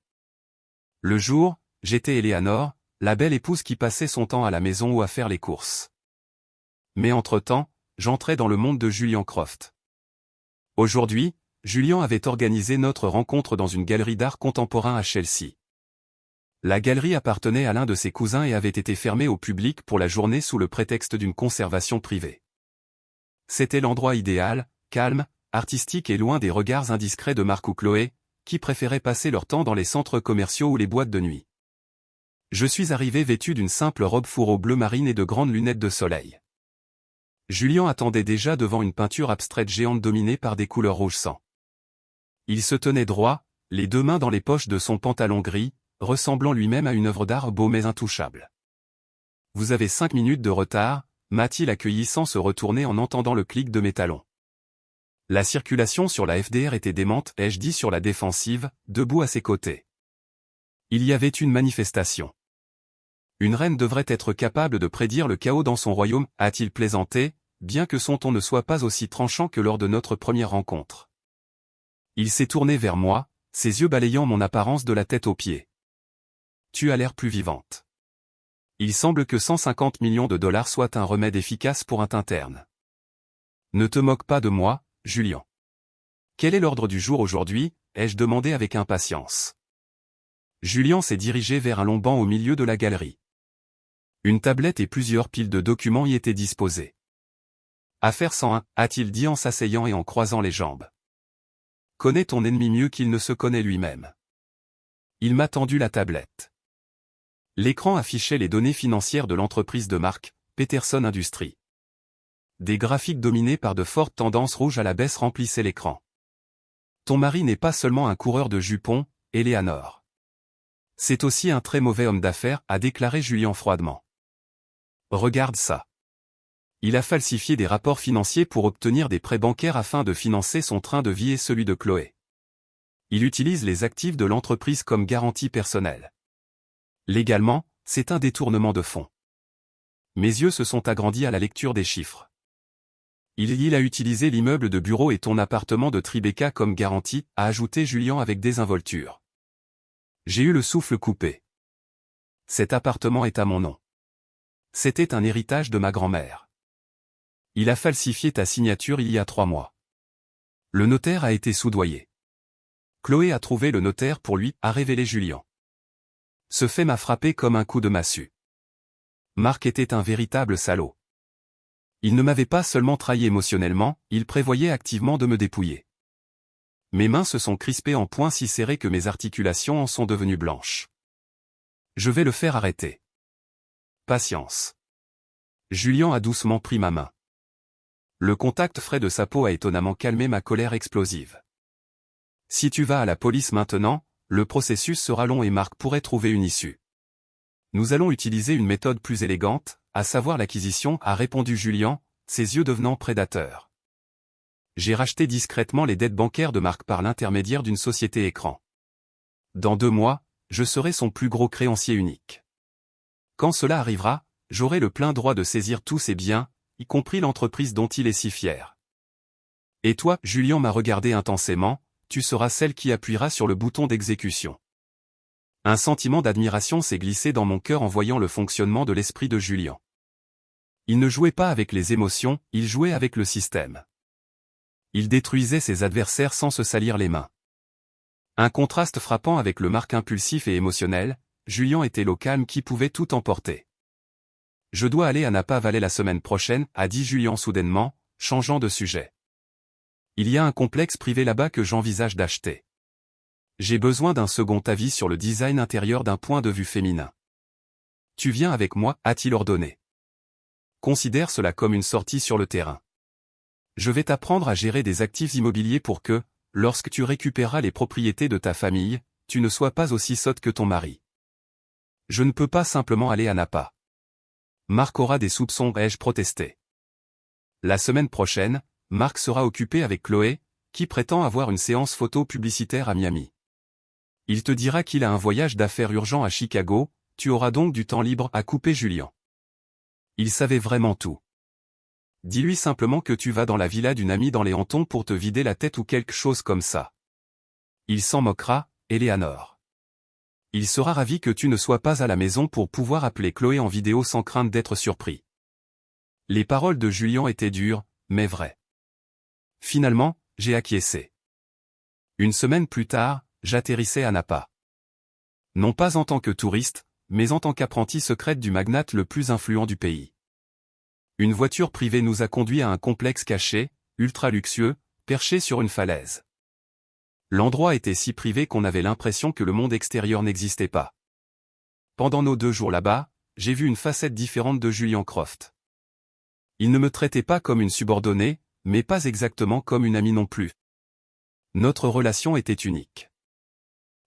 Le jour, j'étais Éléanore, la belle épouse qui passait son temps à la maison ou à faire les courses. Mais entre-temps, j'entrais dans le monde de Julian Croft. Aujourd'hui, Julien avait organisé notre rencontre dans une galerie d'art contemporain à Chelsea. La galerie appartenait à l'un de ses cousins et avait été fermée au public pour la journée sous le prétexte d'une conservation privée. C'était l'endroit idéal, calme, artistique et loin des regards indiscrets de Marc ou Chloé, qui préféraient passer leur temps dans les centres commerciaux ou les boîtes de nuit. Je suis arrivé vêtu d'une simple robe fourreau bleu marine et de grandes lunettes de soleil. Julien attendait déjà devant une peinture abstraite géante dominée par des couleurs rouge sang. Il se tenait droit, les deux mains dans les poches de son pantalon gris, ressemblant lui-même à une œuvre d'art beau mais intouchable. « Vous avez 5 minutes de retard », m'a-t-il accueilli sans se retourner en entendant le clic de mes talons. La circulation sur la FDR était démente, ai-je dit sur la défensive, debout à ses côtés. Il y avait une manifestation. Une reine devrait être capable de prédire le chaos dans son royaume, a-t-il plaisanté, bien que son ton ne soit pas aussi tranchant que lors de notre première rencontre. Il s'est tourné vers moi, ses yeux balayant mon apparence de la tête aux pieds. Tu as l'air plus vivante. Il semble que 150 millions de dollars soit un remède efficace pour un teint terne. Ne te moque pas de moi, Julien. Quel est l'ordre du jour aujourd'hui, ai-je demandé avec impatience. Julien s'est dirigé vers un long banc au milieu de la galerie. Une tablette et plusieurs piles de documents y étaient disposées. Affaire 101, a-t-il dit en s'asseyant et en croisant les jambes. Connais ton ennemi mieux qu'il ne se connaît lui-même. Il m'a tendu la tablette. L'écran affichait les données financières de l'entreprise de Marc, Peterson Industries. Des graphiques dominés par de fortes tendances rouges à la baisse remplissaient l'écran. Ton mari n'est pas seulement un coureur de jupons, Eleanor. C'est aussi un très mauvais homme d'affaires, a déclaré Julien froidement. Regarde ça. Il a falsifié des rapports financiers pour obtenir des prêts bancaires afin de financer son train de vie et celui de Chloé. Il utilise les actifs de l'entreprise comme garantie personnelle. Légalement, c'est un détournement de fonds. Mes yeux se sont agrandis à la lecture des chiffres. Il a utilisé l'immeuble de bureau et ton appartement de Tribeca comme garantie, a ajouté Julien avec désinvolture. J'ai eu le souffle coupé. Cet appartement est à mon nom. C'était un héritage de ma grand-mère. Il a falsifié ta signature il y a 3 mois. Le notaire a été soudoyé. Chloé a trouvé le notaire pour lui, a révélé Julien. Ce fait m'a frappé comme un coup de massue. Marc était un véritable salaud. Il ne m'avait pas seulement trahi émotionnellement, il prévoyait activement de me dépouiller. Mes mains se sont crispées en poings si serrés que mes articulations en sont devenues blanches. Je vais le faire arrêter. Patience. Julien a doucement pris ma main. Le contact frais de sa peau a étonnamment calmé ma colère explosive. Si tu vas à la police maintenant, le processus sera long et Marc pourrait trouver une issue. Nous allons utiliser une méthode plus élégante, à savoir l'acquisition, a répondu Julien, ses yeux devenant prédateurs. J'ai racheté discrètement les dettes bancaires de Marc par l'intermédiaire d'une société écran. Dans 2 mois, je serai son plus gros créancier unique. Quand cela arrivera, j'aurai le plein droit de saisir tous ses biens, y compris l'entreprise dont il est si fier. Et toi, Julien m'a regardé intensément, tu seras celle qui appuiera sur le bouton d'exécution. Un sentiment d'admiration s'est glissé dans mon cœur en voyant le fonctionnement de l'esprit de Julien. Il ne jouait pas avec les émotions, il jouait avec le système. Il détruisait ses adversaires sans se salir les mains. Un contraste frappant avec le Marc impulsif et émotionnel, Julien était l'eau calme qui pouvait tout emporter. Je dois aller à Napa Valley la semaine prochaine, a dit Julien soudainement, changeant de sujet. Il y a un complexe privé là-bas que j'envisage d'acheter. J'ai besoin d'un second avis sur le design intérieur d'un point de vue féminin. Tu viens avec moi, a-t-il ordonné. Considère cela comme une sortie sur le terrain. Je vais t'apprendre à gérer des actifs immobiliers pour que, lorsque tu récupéreras les propriétés de ta famille, tu ne sois pas aussi sotte que ton mari. Je ne peux pas simplement aller à Napa. Marc aura des soupçons, ai-je protesté. La semaine prochaine, Marc sera occupé avec Chloé, qui prétend avoir une séance photo publicitaire à Miami. Il te dira qu'il a un voyage d'affaires urgent à Chicago, tu auras donc du temps libre, à couper Julien. Il savait vraiment tout. Dis-lui simplement que tu vas dans la villa d'une amie dans les Hantons pour te vider la tête ou quelque chose comme ça. Il s'en moquera, Eleanor. Il sera ravi que tu ne sois pas à la maison pour pouvoir appeler Chloé en vidéo sans crainte d'être surpris. Les paroles de Julien étaient dures, mais vraies. Finalement, j'ai acquiescé. Une semaine plus tard, j'atterrissais à Napa. Non pas en tant que touriste, mais en tant qu'apprenti secrète du magnate le plus influent du pays. Une voiture privée nous a conduits à un complexe caché, ultra luxueux, perché sur une falaise. L'endroit était si privé qu'on avait l'impression que le monde extérieur n'existait pas. Pendant nos 2 jours là-bas, j'ai vu une facette différente de Julian Croft. Il ne me traitait pas comme une subordonnée, mais pas exactement comme une amie non plus. Notre relation était unique.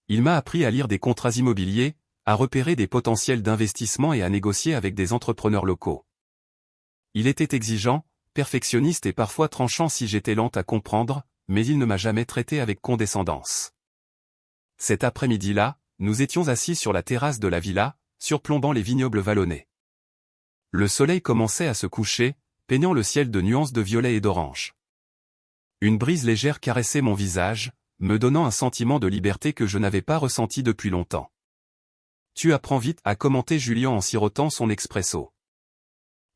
Il m'a appris à lire des contrats immobiliers, à repérer des potentiels d'investissement et à négocier avec des entrepreneurs locaux. Il était exigeant, perfectionniste et parfois tranchant si j'étais lente à comprendre, mais il ne m'a jamais traité avec condescendance. Cet après-midi-là, nous étions assis sur la terrasse de la villa, surplombant les vignobles vallonnés. Le soleil commençait à se coucher, peignant le ciel de nuances de violet et d'orange. Une brise légère caressait mon visage, me donnant un sentiment de liberté que je n'avais pas ressenti depuis longtemps. Tu apprends vite à commenter Julian en sirotant son expresso.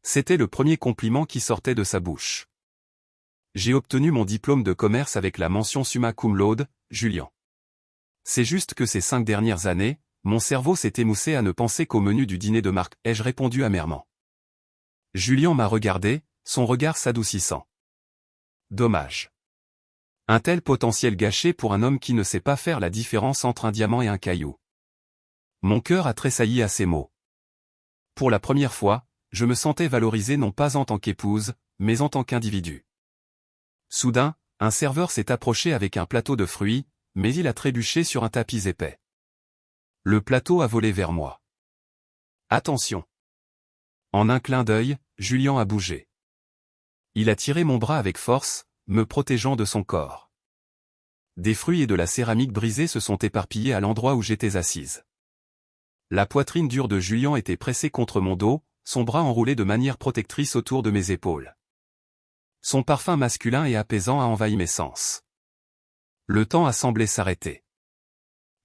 C'était le premier compliment qui sortait de sa bouche. J'ai obtenu mon diplôme de commerce avec la mention summa cum laude, Julian. C'est juste que ces 5 dernières années, mon cerveau s'est émoussé à ne penser qu'au menu du dîner de Marc, ai-je répondu amèrement. Julian m'a regardé, son regard s'adoucissant. Dommage. Un tel potentiel gâché pour un homme qui ne sait pas faire la différence entre un diamant et un caillou. Mon cœur a tressailli à ces mots. Pour la première fois, je me sentais valorisé non pas en tant qu'épouse, mais en tant qu'individu. Soudain, un serveur s'est approché avec un plateau de fruits, mais il a trébuché sur un tapis épais. Le plateau a volé vers moi. Attention! En un clin d'œil, Julian a bougé. Il a tiré mon bras avec force, me protégeant de son corps. Des fruits et de la céramique brisée se sont éparpillés à l'endroit où j'étais assise. La poitrine dure de Julian était pressée contre mon dos, son bras enroulé de manière protectrice autour de mes épaules. Son parfum masculin et apaisant a envahi mes sens. Le temps a semblé s'arrêter.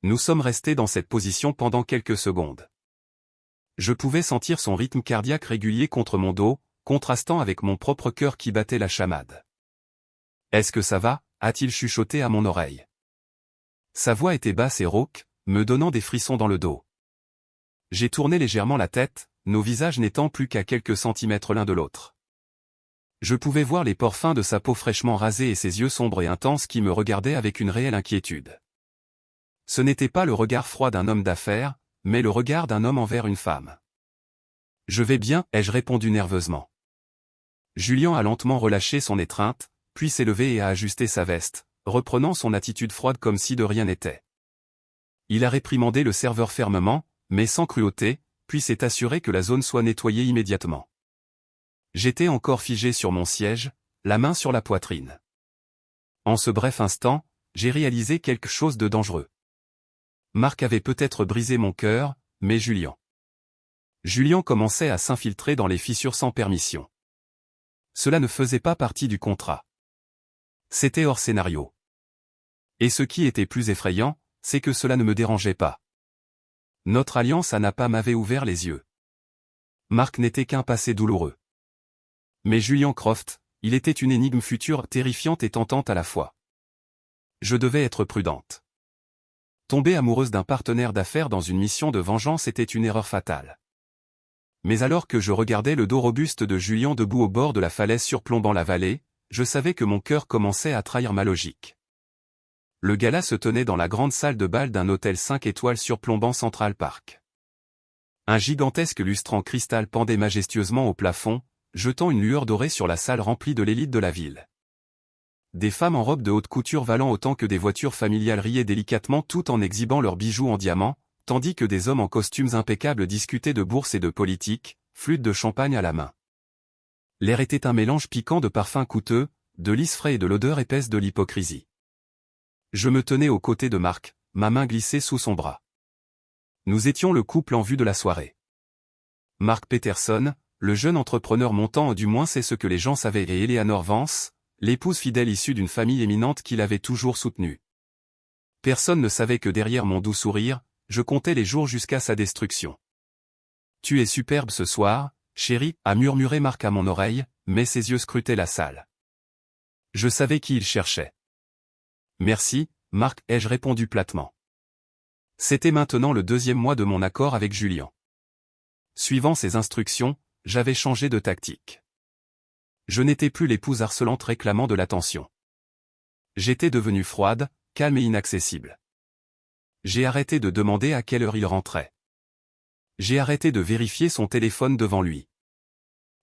Nous sommes restés dans cette position pendant quelques secondes. Je pouvais sentir son rythme cardiaque régulier contre mon dos, contrastant avec mon propre cœur qui battait la chamade. « Est-ce que ça va » a-t-il chuchoté à mon oreille. Sa voix était basse et rauque, me donnant des frissons dans le dos. J'ai tourné légèrement la tête, nos visages n'étant plus qu'à quelques centimètres l'un de l'autre. Je pouvais voir les pores fins de sa peau fraîchement rasée et ses yeux sombres et intenses qui me regardaient avec une réelle inquiétude. Ce n'était pas le regard froid d'un homme d'affaires, mais le regard d'un homme envers une femme. « Je vais bien » ai-je répondu nerveusement. Julian a lentement relâché son étreinte, puis s'est levé et a ajusté sa veste, reprenant son attitude froide comme si de rien n'était. Il a réprimandé le serveur fermement, mais sans cruauté, puis s'est assuré que la zone soit nettoyée immédiatement. J'étais encore figé sur mon siège, la main sur la poitrine. En ce bref instant, j'ai réalisé quelque chose de dangereux. Marc avait peut-être brisé mon cœur, mais Julian commençait à s'infiltrer dans les fissures sans permission. Cela ne faisait pas partie du contrat. C'était hors scénario. Et ce qui était plus effrayant, c'est que cela ne me dérangeait pas. Notre alliance m'avait ouvert les yeux. Marc n'était qu'un passé douloureux. Mais Julian Croft, il était une énigme future terrifiante et tentante à la fois. Je devais être prudente. Tomber amoureuse d'un partenaire d'affaires dans une mission de vengeance était une erreur fatale. Mais alors que je regardais le dos robuste de Julian debout au bord de la falaise surplombant la vallée, je savais que mon cœur commençait à trahir ma logique. Le gala se tenait dans la grande salle de bal d'un hôtel 5 étoiles surplombant Central Park. Un gigantesque lustre en cristal pendait majestueusement au plafond, jetant une lueur dorée sur la salle remplie de l'élite de la ville. Des femmes en robe de haute couture valant autant que des voitures familiales riaient délicatement tout en exhibant leurs bijoux en diamants, tandis que des hommes en costumes impeccables discutaient de bourse et de politique, flûte de champagne à la main. L'air était un mélange piquant de parfums coûteux, de lys frais et de l'odeur épaisse de l'hypocrisie. Je me tenais aux côtés de Marc, ma main glissée sous son bras. Nous étions le couple en vue de la soirée. Mark Peterson, le jeune entrepreneur montant, du moins c'est ce que les gens savaient, et Eleanor Vance, l'épouse fidèle issue d'une famille éminente qui l'avait toujours soutenue. Personne ne savait que derrière mon doux sourire, je comptais les jours jusqu'à sa destruction. « Tu es superbe ce soir, chérie » a murmuré Marc à mon oreille, mais ses yeux scrutaient la salle. Je savais qui il cherchait. « Merci, Marc » ai-je répondu platement. C'était maintenant le 2e mois de mon accord avec Julien. Suivant ses instructions, j'avais changé de tactique. Je n'étais plus l'épouse harcelante réclamant de l'attention. J'étais devenue froide, calme et inaccessible. J'ai arrêté de demander à quelle heure il rentrait. J'ai arrêté de vérifier son téléphone devant lui.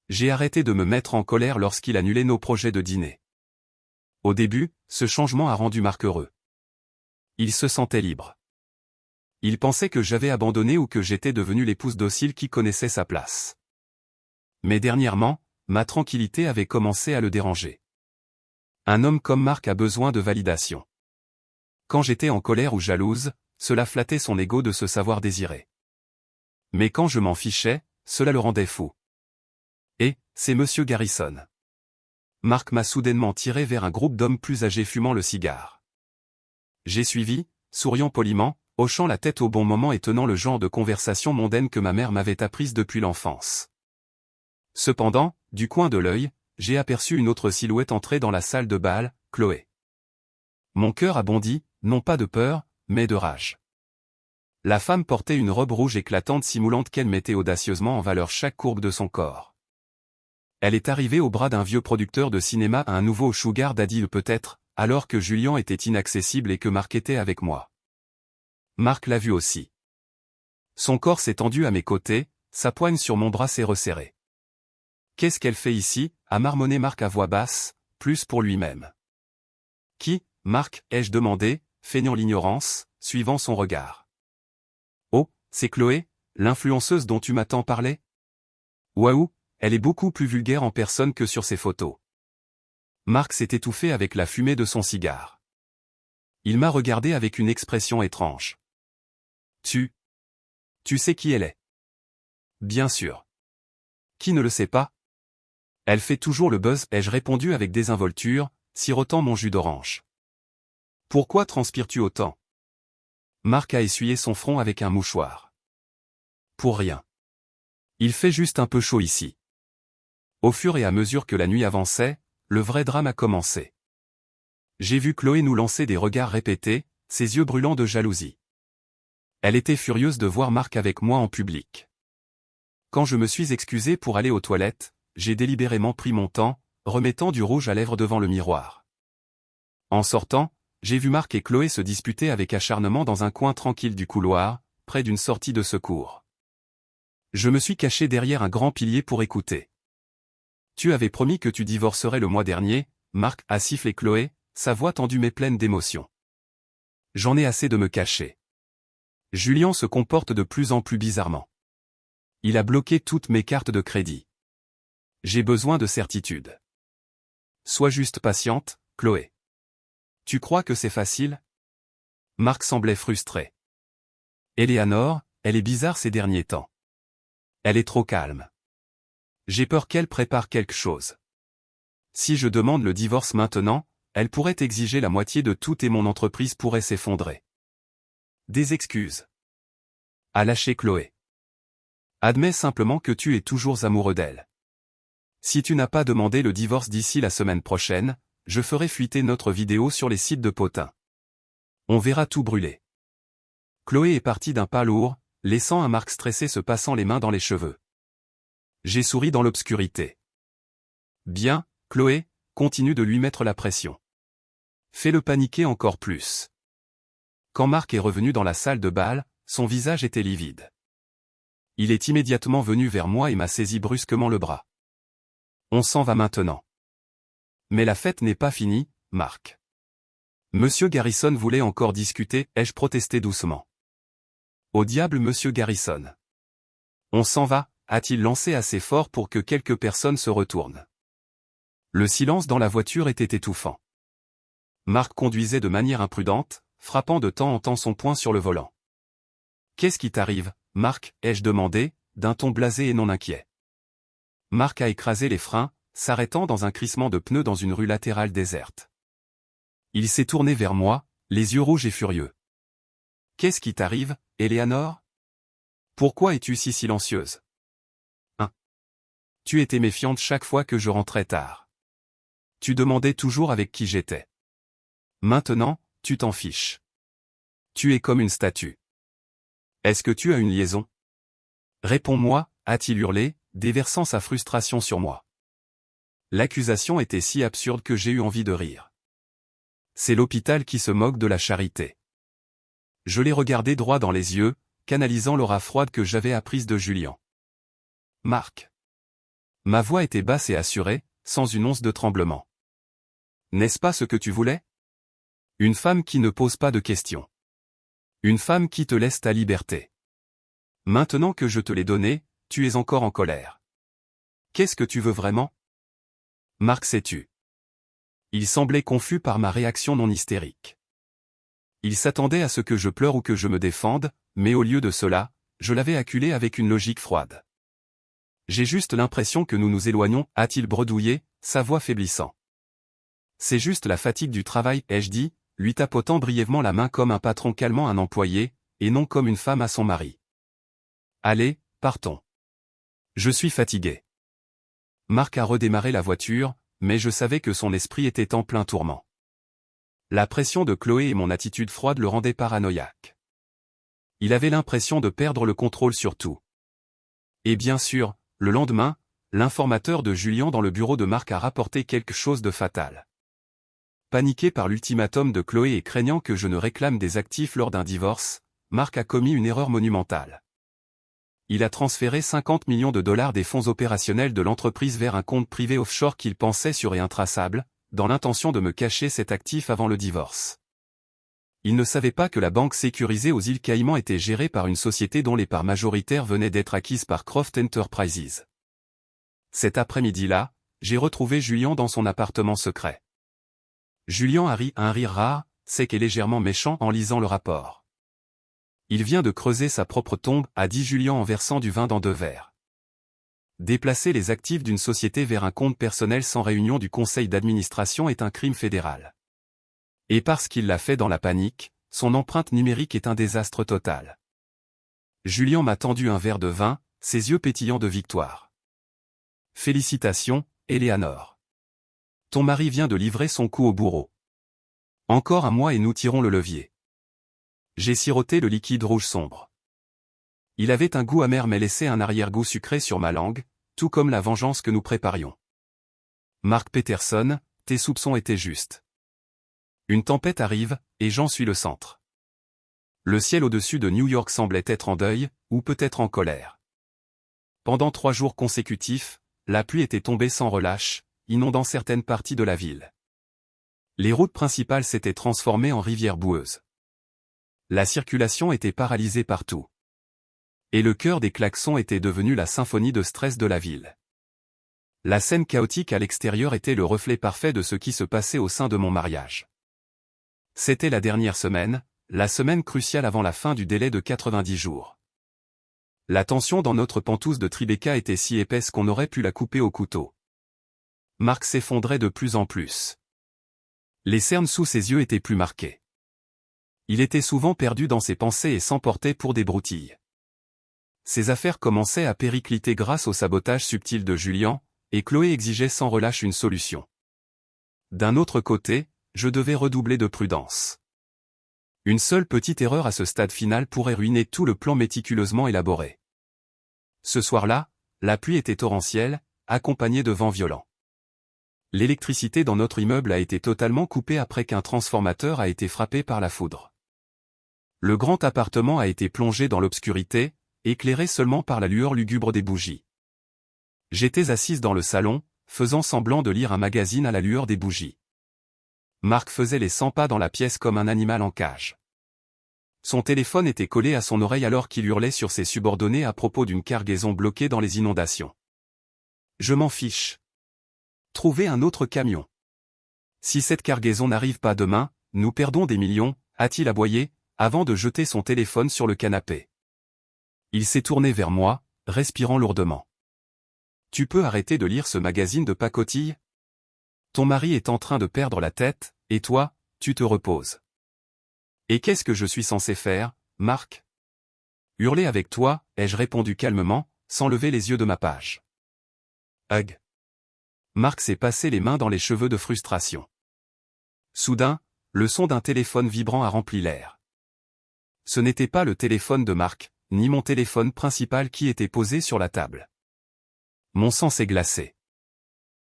J'ai arrêté de me mettre en colère lorsqu'il annulait nos projets de dîner. Au début, ce changement a rendu Marc heureux. Il se sentait libre. Il pensait que j'avais abandonné ou que j'étais devenue l'épouse docile qui connaissait sa place. Mais dernièrement, ma tranquillité avait commencé à le déranger. Un homme comme Marc a besoin de validation. Quand j'étais en colère ou jalouse, cela flattait son ego de se savoir désiré. Mais quand je m'en fichais, cela le rendait fou. Et, c'est Monsieur Garrison. Marc m'a soudainement tiré vers un groupe d'hommes plus âgés fumant le cigare. J'ai suivi, souriant poliment, hochant la tête au bon moment et tenant le genre de conversation mondaine que ma mère m'avait apprise depuis l'enfance. Cependant, du coin de l'œil, j'ai aperçu une autre silhouette entrer dans la salle de bal, Chloé. Mon cœur a bondi, non pas de peur, mais de rage. La femme portait une robe rouge éclatante simulante qu'elle mettait audacieusement en valeur chaque courbe de son corps. Elle est arrivée au bras d'un vieux producteur de cinéma à un nouveau sugar daddy peut-être, alors que Julien était inaccessible et que Marc était avec moi. Marc l'a vu aussi. Son corps s'est tendu à mes côtés, sa poigne sur mon bras s'est resserrée. Qu'est-ce qu'elle fait ici, a marmonné Marc à voix basse, plus pour lui-même. Qui, Marc, ai-je demandé, feignant l'ignorance, suivant son regard. Oh, c'est Chloé, l'influenceuse dont tu m'as tant parlé? Waouh, elle est beaucoup plus vulgaire en personne que sur ses photos. Marc s'est étouffé avec la fumée de son cigare. Il m'a regardé avec une expression étrange. Tu sais qui elle est? Bien sûr. Qui ne le sait pas? Elle fait toujours le buzz, ai-je répondu avec désinvolture, sirotant mon jus d'orange. Pourquoi transpires-tu autant? Marc a essuyé son front avec un mouchoir. Pour rien. Il fait juste un peu chaud ici. Au fur et à mesure que la nuit avançait, le vrai drame a commencé. J'ai vu Chloé nous lancer des regards répétés, ses yeux brûlants de jalousie. Elle était furieuse de voir Marc avec moi en public. Quand je me suis excusé pour aller aux toilettes, j'ai délibérément pris mon temps, remettant du rouge à lèvres devant le miroir. En sortant, j'ai vu Marc et Chloé se disputer avec acharnement dans un coin tranquille du couloir, près d'une sortie de secours. Je me suis caché derrière un grand pilier pour écouter. Tu avais promis que tu divorcerais le mois dernier, Marc, a sifflé Chloé, sa voix tendue mais pleine d'émotion. J'en ai assez de me cacher. Julien se comporte de plus en plus bizarrement. Il a bloqué toutes mes cartes de crédit. J'ai besoin de certitude. Sois juste patiente, Chloé. Tu crois que c'est facile? Marc semblait frustré. Eleanor, elle est bizarre ces derniers temps. Elle est trop calme. J'ai peur qu'elle prépare quelque chose. Si je demande le divorce maintenant, elle pourrait exiger la moitié de tout et mon entreprise pourrait s'effondrer. Des excuses. A lâché Chloé. Admets simplement que tu es toujours amoureux d'elle. Si tu n'as pas demandé le divorce d'ici la semaine prochaine, je ferai fuiter notre vidéo sur les sites de potins. On verra tout brûler. Chloé est partie d'un pas lourd, laissant un Marc stressé se passant les mains dans les cheveux. J'ai souri dans l'obscurité. Bien, Chloé, continue de lui mettre la pression. Fais-le paniquer encore plus. Quand Marc est revenu dans la salle de bal, son visage était livide. Il est immédiatement venu vers moi et m'a saisi brusquement le bras. On s'en va maintenant. Mais la fête n'est pas finie, Marc. Monsieur Garrison voulait encore discuter, ai-je protesté doucement. Au diable Monsieur Garrison. On s'en va, a-t-il lancé assez fort pour que quelques personnes se retournent. Le silence dans la voiture était étouffant. Marc conduisait de manière imprudente, frappant de temps en temps son poing sur le volant. Qu'est-ce qui t'arrive, Marc, ai-je demandé, d'un ton blasé et non inquiet. Marc a écrasé les freins, s'arrêtant dans un crissement de pneus dans une rue latérale déserte. Il s'est tourné vers moi, les yeux rouges et furieux. Qu'est-ce qui t'arrive, Eleanor? Pourquoi es-tu si silencieuse? Tu étais méfiante chaque fois que je rentrais tard. Tu demandais toujours avec qui j'étais. Maintenant, tu t'en fiches. Tu es comme une statue. Est-ce que tu as une liaison? Réponds-moi, a-t-il hurlé, déversant sa frustration sur moi. L'accusation était si absurde que j'ai eu envie de rire. C'est l'hôpital qui se moque de la charité. Je l'ai regardé droit dans les yeux, canalisant l'aura froide que j'avais apprise de Julian. Marc. Ma voix était basse et assurée, sans une once de tremblement. N'est-ce pas ce que tu voulais? Une femme qui ne pose pas de questions. Une femme qui te laisse ta liberté. Maintenant que je te l'ai donnée, tu es encore en colère. Qu'est-ce que tu veux vraiment? Marc s'est tu. Il semblait confus par ma réaction non hystérique. Il s'attendait à ce que je pleure ou que je me défende, mais au lieu de cela, je l'avais acculé avec une logique froide. J'ai juste l'impression que nous nous éloignons, a-t-il bredouillé, sa voix faiblissant. C'est juste la fatigue du travail, ai-je dit, lui tapotant brièvement la main comme un patron calmant un employé, et non comme une femme à son mari. Allez, partons. Je suis fatigué. Marc a redémarré la voiture, mais je savais que son esprit était en plein tourment. La pression de Chloé et mon attitude froide le rendaient paranoïaque. Il avait l'impression de perdre le contrôle sur tout. Et bien sûr, le lendemain, l'informateur de Julian dans le bureau de Marc a rapporté quelque chose de fatal. Paniqué par l'ultimatum de Chloé et craignant que je ne réclame des actifs lors d'un divorce, Marc a commis une erreur monumentale. Il a transféré 50 millions de dollars des fonds opérationnels de l'entreprise vers un compte privé offshore qu'il pensait sûr et intraçable, dans l'intention de me cacher cet actif avant le divorce. Il ne savait pas que la banque sécurisée aux îles Caïmans était gérée par une société dont les parts majoritaires venaient d'être acquises par Croft Enterprises. Cet après-midi-là, j'ai retrouvé Julian dans son appartement secret. Julian a ri un rire rare, sec et légèrement méchant en lisant le rapport. Il vient de creuser sa propre tombe, a dit Julian en versant du vin dans 2 verres. Déplacer les actifs d'une société vers un compte personnel sans réunion du conseil d'administration est un crime fédéral. Et parce qu'il l'a fait dans la panique, son empreinte numérique est un désastre total. Julian m'a tendu un verre de vin, ses yeux pétillants de victoire. Félicitations, Eleanor. Ton mari vient de livrer son coup au bourreau. Encore un mois et nous tirons le levier. J'ai siroté le liquide rouge sombre. Il avait un goût amer mais laissait un arrière-goût sucré sur ma langue, tout comme la vengeance que nous préparions. Mark Peterson, tes soupçons étaient justes. Une tempête arrive, et j'en suis le centre. Le ciel au-dessus de New York semblait être en deuil, ou peut-être en colère. Pendant 3 jours consécutifs, la pluie était tombée sans relâche, inondant certaines parties de la ville. Les routes principales s'étaient transformées en rivières boueuses. La circulation était paralysée partout. Et le cœur des klaxons était devenu la symphonie de stress de la ville. La scène chaotique à l'extérieur était le reflet parfait de ce qui se passait au sein de mon mariage. C'était la dernière semaine, la semaine cruciale avant la fin du délai de 90 jours. La tension dans notre pantouse de Tribeca était si épaisse qu'on aurait pu la couper au couteau. Marc s'effondrait de plus en plus. Les cernes sous ses yeux étaient plus marquées. Il était souvent perdu dans ses pensées et s'emportait pour des broutilles. Ses affaires commençaient à péricliter grâce au sabotage subtil de Julian, et Chloé exigeait sans relâche une solution. D'un autre côté, je devais redoubler de prudence. Une seule petite erreur à ce stade final pourrait ruiner tout le plan méticuleusement élaboré. Ce soir-là, la pluie était torrentielle, accompagnée de vents violents. L'électricité dans notre immeuble a été totalement coupée après qu'un transformateur a été frappé par la foudre. Le grand appartement a été plongé dans l'obscurité, éclairé seulement par la lueur lugubre des bougies. J'étais assise dans le salon, faisant semblant de lire un magazine à la lueur des bougies. Marc faisait les 100 pas dans la pièce comme un animal en cage. Son téléphone était collé à son oreille alors qu'il hurlait sur ses subordonnés à propos d'une cargaison bloquée dans les inondations. Je m'en fiche. Trouvez un autre camion. Si cette cargaison n'arrive pas demain, nous perdons des millions, a-t-il aboyé, avant de jeter son téléphone sur le canapé. Il s'est tourné vers moi, respirant lourdement. Tu peux arrêter de lire ce magazine de pacotille? Ton mari est en train de perdre la tête, et toi, tu te reposes. Et qu'est-ce que je suis censé faire, Marc? Hurler avec toi, ai-je répondu calmement, sans lever les yeux de ma page. Hug. Marc s'est passé les mains dans les cheveux de frustration. Soudain, le son d'un téléphone vibrant a rempli l'air. Ce n'était pas le téléphone de Marc, ni mon téléphone principal qui était posé sur la table. Mon sang s'est glacé.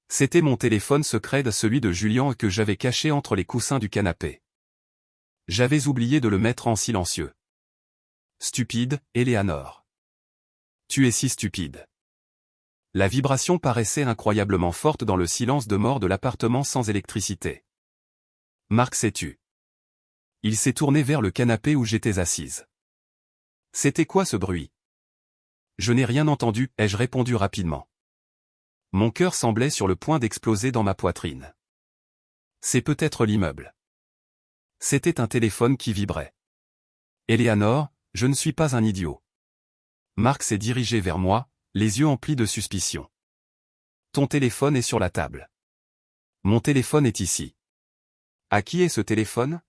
C'était mon téléphone secret, celui de Julien, que j'avais caché entre les coussins du canapé. J'avais oublié de le mettre en silencieux. Stupide, Eleanor. Tu es si stupide. La vibration paraissait incroyablement forte dans le silence de mort de l'appartement sans électricité. Marc s'est tu. Il s'est tourné vers le canapé où j'étais assise. C'était quoi ce bruit? Je n'ai rien entendu, ai-je répondu rapidement. Mon cœur semblait sur le point d'exploser dans ma poitrine. C'est peut-être l'immeuble. C'était un téléphone qui vibrait. Eleanor, je ne suis pas un idiot. Marc s'est dirigé vers moi, les yeux emplis de suspicion. Ton téléphone est sur la table. Mon téléphone est ici. À qui est ce téléphone?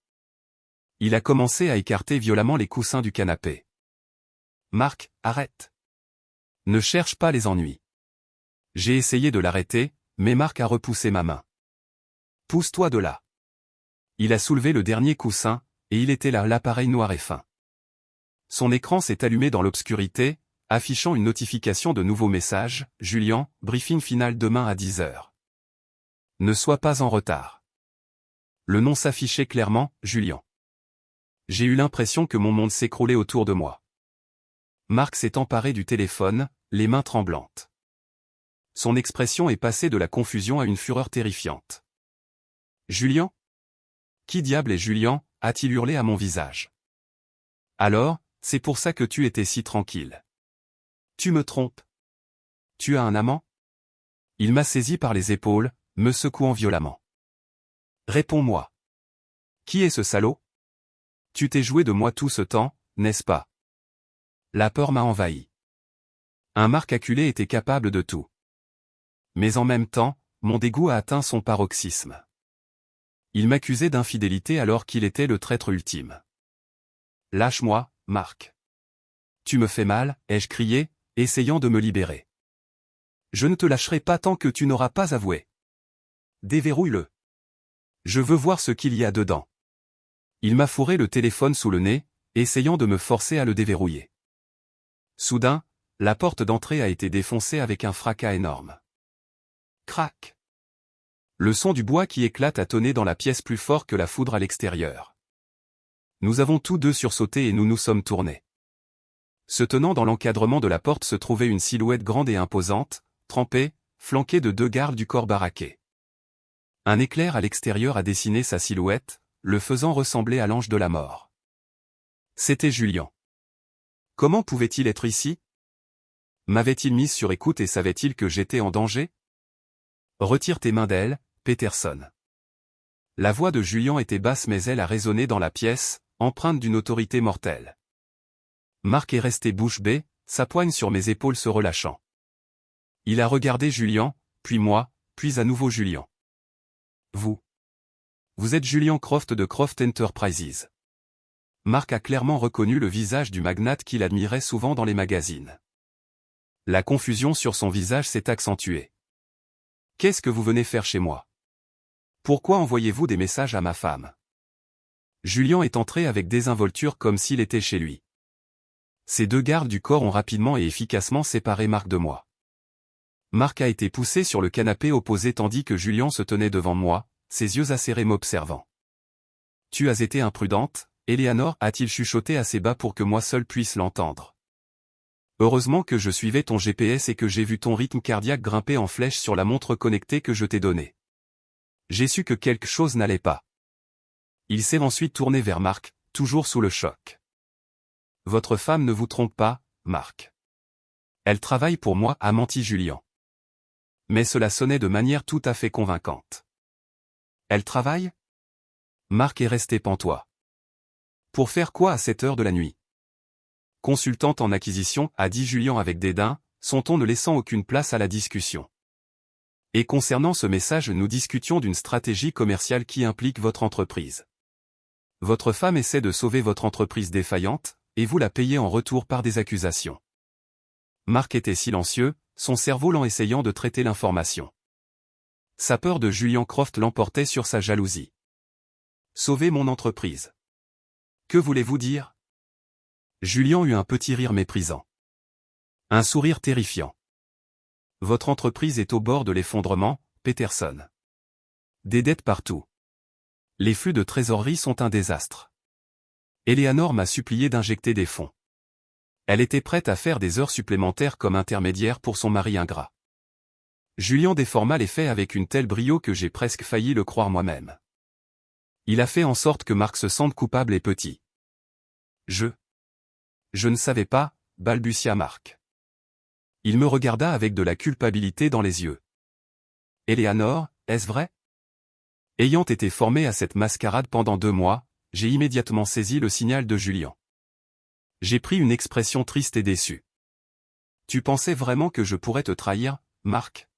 Il a commencé à écarter violemment les coussins du canapé. Marc, arrête. Ne cherche pas les ennuis. J'ai essayé de l'arrêter, mais Marc a repoussé ma main. Pousse-toi de là. Il a soulevé le dernier coussin, et il était là, l'appareil noir et fin. Son écran s'est allumé dans l'obscurité, affichant une notification de nouveaux messages. Julien, briefing final demain à 10 h. Ne sois pas en retard. Le nom s'affichait clairement, Julien. J'ai eu l'impression que mon monde s'écroulait autour de moi. Marc s'est emparé du téléphone, les mains tremblantes. Son expression est passée de la confusion à une fureur terrifiante. Julien? Qui diable est Julien? A-t-il hurlé à mon visage. Alors, c'est pour ça que tu étais si tranquille. Tu me trompes. Tu as un amant? Il m'a saisi par les épaules, me secouant violemment. Réponds-moi. Qui est ce salaud? Tu t'es joué de moi tout ce temps, n'est-ce pas? La peur m'a envahi. Un Marc acculé était capable de tout. Mais en même temps, mon dégoût a atteint son paroxysme. Il m'accusait d'infidélité alors qu'il était le traître ultime. Lâche-moi, Marc. Tu me fais mal, ai-je crié, essayant de me libérer. Je ne te lâcherai pas tant que tu n'auras pas avoué. Déverrouille-le. Je veux voir ce qu'il y a dedans. Il m'a fourré le téléphone sous le nez, essayant de me forcer à le déverrouiller. Soudain, la porte d'entrée a été défoncée avec un fracas énorme. Crac. Le son du bois qui éclate a tonné dans la pièce plus fort que la foudre à l'extérieur. Nous avons tous deux sursauté et nous nous sommes tournés. Se tenant dans l'encadrement de la porte se trouvait une silhouette grande et imposante, trempée, flanquée de 2 gardes du corps baraqué. Un éclair à l'extérieur a dessiné sa silhouette, le faisant ressembler à l'ange de la mort. C'était Julien. Comment pouvait-il être ici? M'avait-il mise sur écoute et savait-il que j'étais en danger? Retire tes mains d'elle, Peterson. La voix de Julien était basse mais elle a résonné dans la pièce, empreinte d'une autorité mortelle. Marc est resté bouche bée, sa poigne sur mes épaules se relâchant. Il a regardé Julien, puis moi, puis à nouveau Julien. Vous êtes Julien Croft de Croft Enterprises. Marc a clairement reconnu le visage du magnate qu'il admirait souvent dans les magazines. La confusion sur son visage s'est accentuée. Qu'est-ce que vous venez faire chez moi? Pourquoi envoyez-vous des messages à ma femme? Julien est entré avec désinvolture comme s'il était chez lui. Ces 2 gardes du corps ont rapidement et efficacement séparé Marc de moi. Marc a été poussé sur le canapé opposé tandis que Julien se tenait devant moi, ses yeux acérés m'observant. Tu as été imprudente, Eleanor, a-t-il chuchoté assez bas pour que moi seul puisse l'entendre. Heureusement que je suivais ton GPS et que j'ai vu ton rythme cardiaque grimper en flèche sur la montre connectée que je t'ai donnée. J'ai su que quelque chose n'allait pas. Il s'est ensuite tourné vers Marc, toujours sous le choc. Votre femme ne vous trompe pas, Marc. Elle travaille pour moi, a menti Julien. Mais cela sonnait de manière tout à fait convaincante. Elle travaille? Marc est resté pantois. Pour faire quoi à cette heure de la nuit? Consultante en acquisition, a dit Julien avec dédain, son ton ne laissant aucune place à la discussion. Et concernant ce message, nous discutions d'une stratégie commerciale qui implique votre entreprise. Votre femme essaie de sauver votre entreprise défaillante, et vous la payez en retour par des accusations. Marc était silencieux, son cerveau lent essayant de traiter l'information. Sa peur de Julien Croft l'emportait sur sa jalousie. Sauver mon entreprise. Que voulez-vous dire? Julien eut un petit rire méprisant. Un sourire terrifiant. Votre entreprise est au bord de l'effondrement, Peterson. Des dettes partout. Les flux de trésorerie sont un désastre. Eleanor m'a supplié d'injecter des fonds. Elle était prête à faire des heures supplémentaires comme intermédiaire pour son mari ingrat. Julien déforma les faits avec une telle brio que j'ai presque failli le croire moi-même. Il a fait en sorte que Marc se sente coupable et petit. Je ne savais pas, balbutia Marc. Il me regarda avec de la culpabilité dans les yeux. Eleanor, est-ce vrai? Ayant été formé à cette mascarade pendant 2 mois, j'ai immédiatement saisi le signal de Julien. J'ai pris une expression triste et déçue. Tu pensais vraiment que je pourrais te trahir, Marc?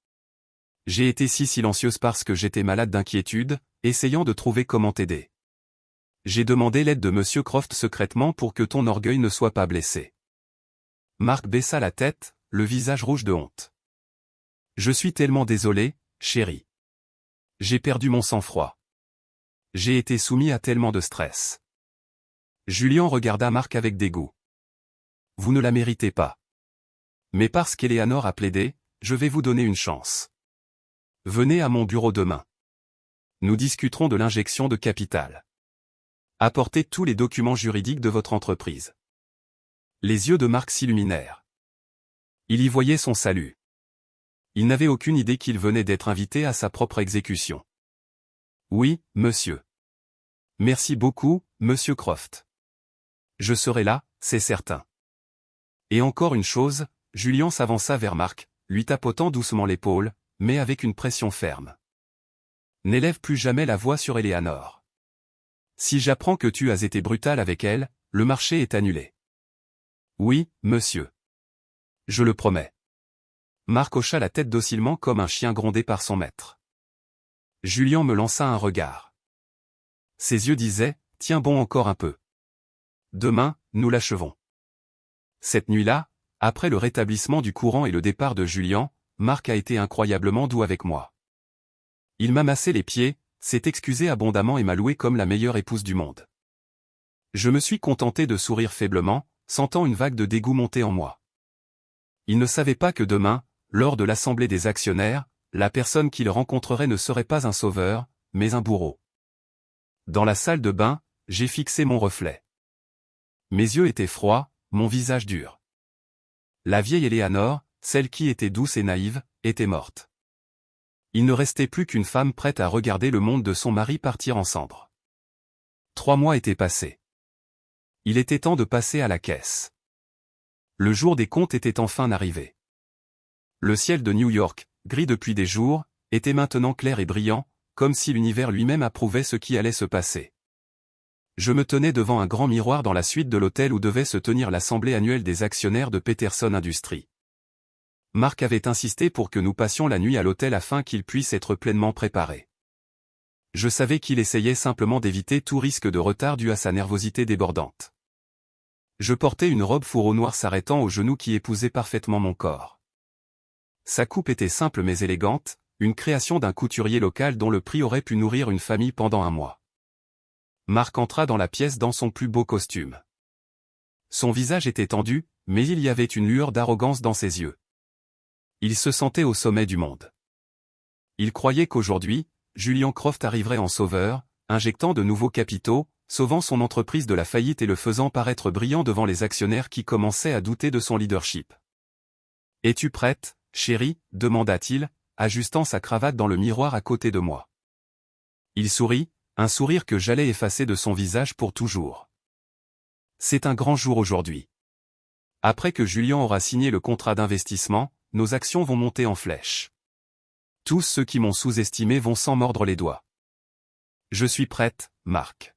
J'ai été si silencieuse parce que j'étais malade d'inquiétude, essayant de trouver comment t'aider. J'ai demandé l'aide de Monsieur Croft secrètement pour que ton orgueil ne soit pas blessé. Marc baissa la tête, le visage rouge de honte. Je suis tellement désolé, chérie. J'ai perdu mon sang-froid. J'ai été soumis à tellement de stress. Julien regarda Marc avec dégoût. Vous ne la méritez pas. Mais parce qu'Eleanor a plaidé, je vais vous donner une chance. Venez à mon bureau demain. Nous discuterons de l'injection de capital. Apportez tous les documents juridiques de votre entreprise. Les yeux de Marc s'illuminèrent. Il y voyait son salut. Il n'avait aucune idée qu'il venait d'être invité à sa propre exécution. Oui, monsieur. Merci beaucoup, monsieur Croft. Je serai là, c'est certain. Et encore une chose, Julien s'avança vers Marc, lui tapotant doucement l'épaule, mais avec une pression ferme. N'élève plus jamais la voix sur Eleanor. Si j'apprends que tu as été brutal avec elle, le marché est annulé. Oui, monsieur. Je le promets. Marc hocha la tête docilement comme un chien grondé par son maître. Julien me lança un regard. Ses yeux disaient, tiens bon encore un peu. Demain, nous l'achevons. Cette nuit-là, après le rétablissement du courant et le départ de Julien, Marc a été incroyablement doux avec moi. Il m'a massé les pieds, s'est excusé abondamment et m'a loué comme la meilleure épouse du monde. Je me suis contenté de sourire faiblement, sentant une vague de dégoût monter en moi. Il ne savait pas que demain, lors de l'assemblée des actionnaires, la personne qu'il rencontrerait ne serait pas un sauveur, mais un bourreau. Dans la salle de bain, j'ai fixé mon reflet. Mes yeux étaient froids, mon visage dur. La vieille Eleanor, celle qui était douce et naïve, était morte. Il ne restait plus qu'une femme prête à regarder le monde de son mari partir en cendres. 3 mois étaient passés. Il était temps de passer à la caisse. Le jour des comptes était enfin arrivé. Le ciel de New York, gris depuis des jours, était maintenant clair et brillant, comme si l'univers lui-même approuvait ce qui allait se passer. Je me tenais devant un grand miroir dans la suite de l'hôtel où devait se tenir l'assemblée annuelle des actionnaires de Peterson Industries. Marc avait insisté pour que nous passions la nuit à l'hôtel afin qu'il puisse être pleinement préparé. Je savais qu'il essayait simplement d'éviter tout risque de retard dû à sa nervosité débordante. Je portais une robe fourreau noir s'arrêtant aux genoux qui épousait parfaitement mon corps. Sa coupe était simple mais élégante, une création d'un couturier local dont le prix aurait pu nourrir une famille pendant 1 mois. Marc entra dans la pièce dans son plus beau costume. Son visage était tendu, mais il y avait une lueur d'arrogance dans ses yeux. Il se sentait au sommet du monde. Il croyait qu'aujourd'hui, Julien Croft arriverait en sauveur, injectant de nouveaux capitaux, sauvant son entreprise de la faillite et le faisant paraître brillant devant les actionnaires qui commençaient à douter de son leadership. « Es-tu prête, chérie ?» demanda-t-il, ajustant sa cravate dans le miroir à côté de moi. Il sourit, un sourire que j'allais effacer de son visage pour toujours. C'est un grand jour aujourd'hui. Après que Julien aura signé le contrat d'investissement, nos actions vont monter en flèche. Tous ceux qui m'ont sous-estimé vont s'en mordre les doigts. Je suis prête, Marc.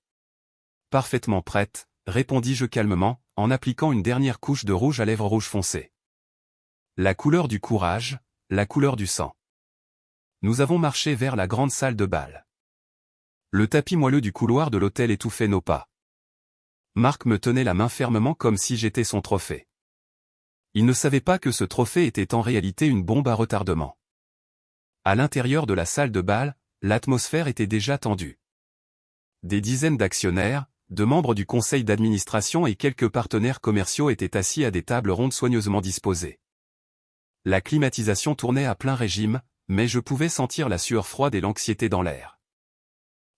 Parfaitement prête, répondis-je calmement, en appliquant une dernière couche de rouge à lèvres rouge foncé. La couleur du courage, la couleur du sang. Nous avons marché vers la grande salle de bal. Le tapis moelleux du couloir de l'hôtel étouffait nos pas. Marc me tenait la main fermement comme si j'étais son trophée. Il ne savait pas que ce trophée était en réalité une bombe à retardement. À l'intérieur de la salle de bal, l'atmosphère était déjà tendue. Des dizaines d'actionnaires, deux membres du conseil d'administration et quelques partenaires commerciaux étaient assis à des tables rondes soigneusement disposées. La climatisation tournait à plein régime, mais je pouvais sentir la sueur froide et l'anxiété dans l'air.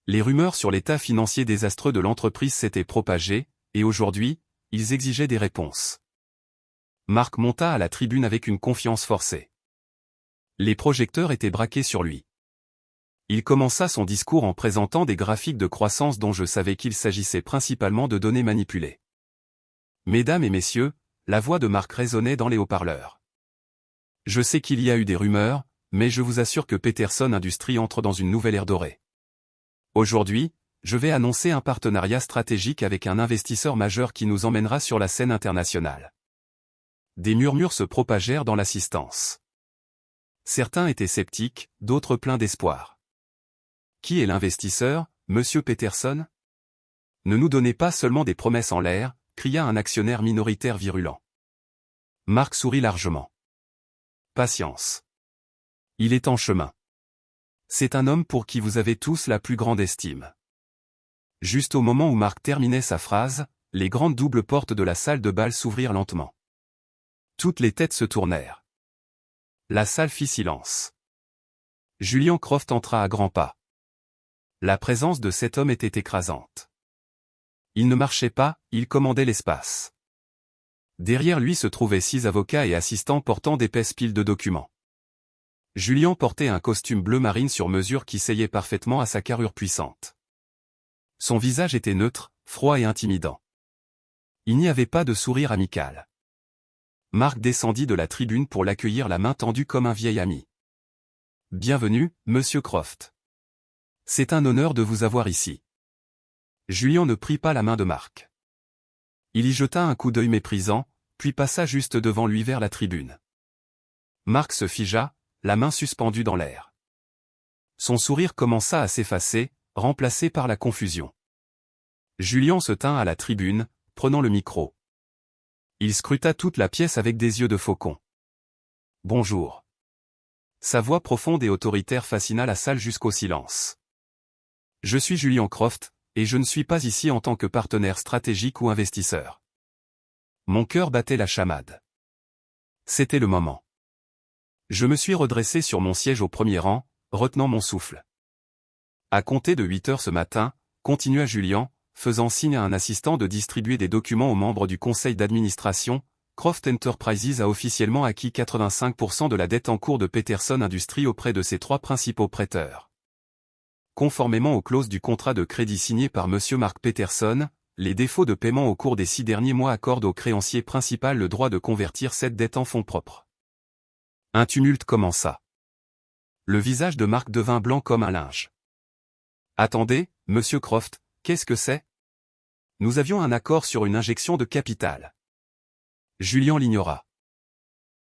Les rumeurs sur l'état financier désastreux de l'entreprise s'étaient propagées, et aujourd'hui, ils exigeaient des réponses. Marc monta à la tribune avec une confiance forcée. Les projecteurs étaient braqués sur lui. Il commença son discours en présentant des graphiques de croissance dont je savais qu'il s'agissait principalement de données manipulées. Mesdames et messieurs, la voix de Marc résonnait dans les haut-parleurs. Je sais qu'il y a eu des rumeurs, mais je vous assure que Peterson Industries entre dans une nouvelle ère dorée. Aujourd'hui, je vais annoncer un partenariat stratégique avec un investisseur majeur qui nous emmènera sur la scène internationale. Des murmures se propagèrent dans l'assistance. Certains étaient sceptiques, d'autres pleins d'espoir. Qui est l'investisseur, monsieur Peterson? Ne nous donnez pas seulement des promesses en l'air, cria un actionnaire minoritaire virulent. Marc sourit largement. Patience. Il est en chemin. C'est un homme pour qui vous avez tous la plus grande estime. Juste au moment où Marc terminait sa phrase, les grandes doubles portes de la salle de bal s'ouvrirent lentement. Toutes les têtes se tournèrent. La salle fit silence. Julian Croft entra à grands pas. La présence de cet homme était écrasante. Il ne marchait pas, il commandait l'espace. Derrière lui se trouvaient 6 avocats et assistants portant d'épaisses piles de documents. Julian portait un costume bleu marine sur mesure qui seyait parfaitement à sa carrure puissante. Son visage était neutre, froid et intimidant. Il n'y avait pas de sourire amical. Marc descendit de la tribune pour l'accueillir la main tendue comme un vieil ami. « Bienvenue, monsieur Croft. C'est un honneur de vous avoir ici. » Julian ne prit pas la main de Marc. Il y jeta un coup d'œil méprisant, puis passa juste devant lui vers la tribune. Marc se figea, la main suspendue dans l'air. Son sourire commença à s'effacer, remplacé par la confusion. Julian se tint à la tribune, prenant le micro. Il scruta toute la pièce avec des yeux de faucon. « Bonjour. » Sa voix profonde et autoritaire fascina la salle jusqu'au silence. « Je suis Julian Croft, et je ne suis pas ici en tant que partenaire stratégique ou investisseur. » Mon cœur battait la chamade. C'était le moment. Je me suis redressé sur mon siège au premier rang, retenant mon souffle. À compter de 8 heures ce matin, continua Julian, faisant signe à un assistant de distribuer des documents aux membres du conseil d'administration, Croft Enterprises a officiellement acquis 85% de la dette en cours de Peterson Industries auprès de ses 3 principaux prêteurs. Conformément aux clauses du contrat de crédit signé par M. Mark Peterson, les défauts de paiement au cours des 6 derniers mois accordent au créancier principal le droit de convertir cette dette en fonds propres. Un tumulte commença. Le visage de Mark devint blanc comme un linge. « Attendez, monsieur Croft, qu'est-ce que c'est? Nous avions un accord sur une injection de capital. » Julian l'ignora.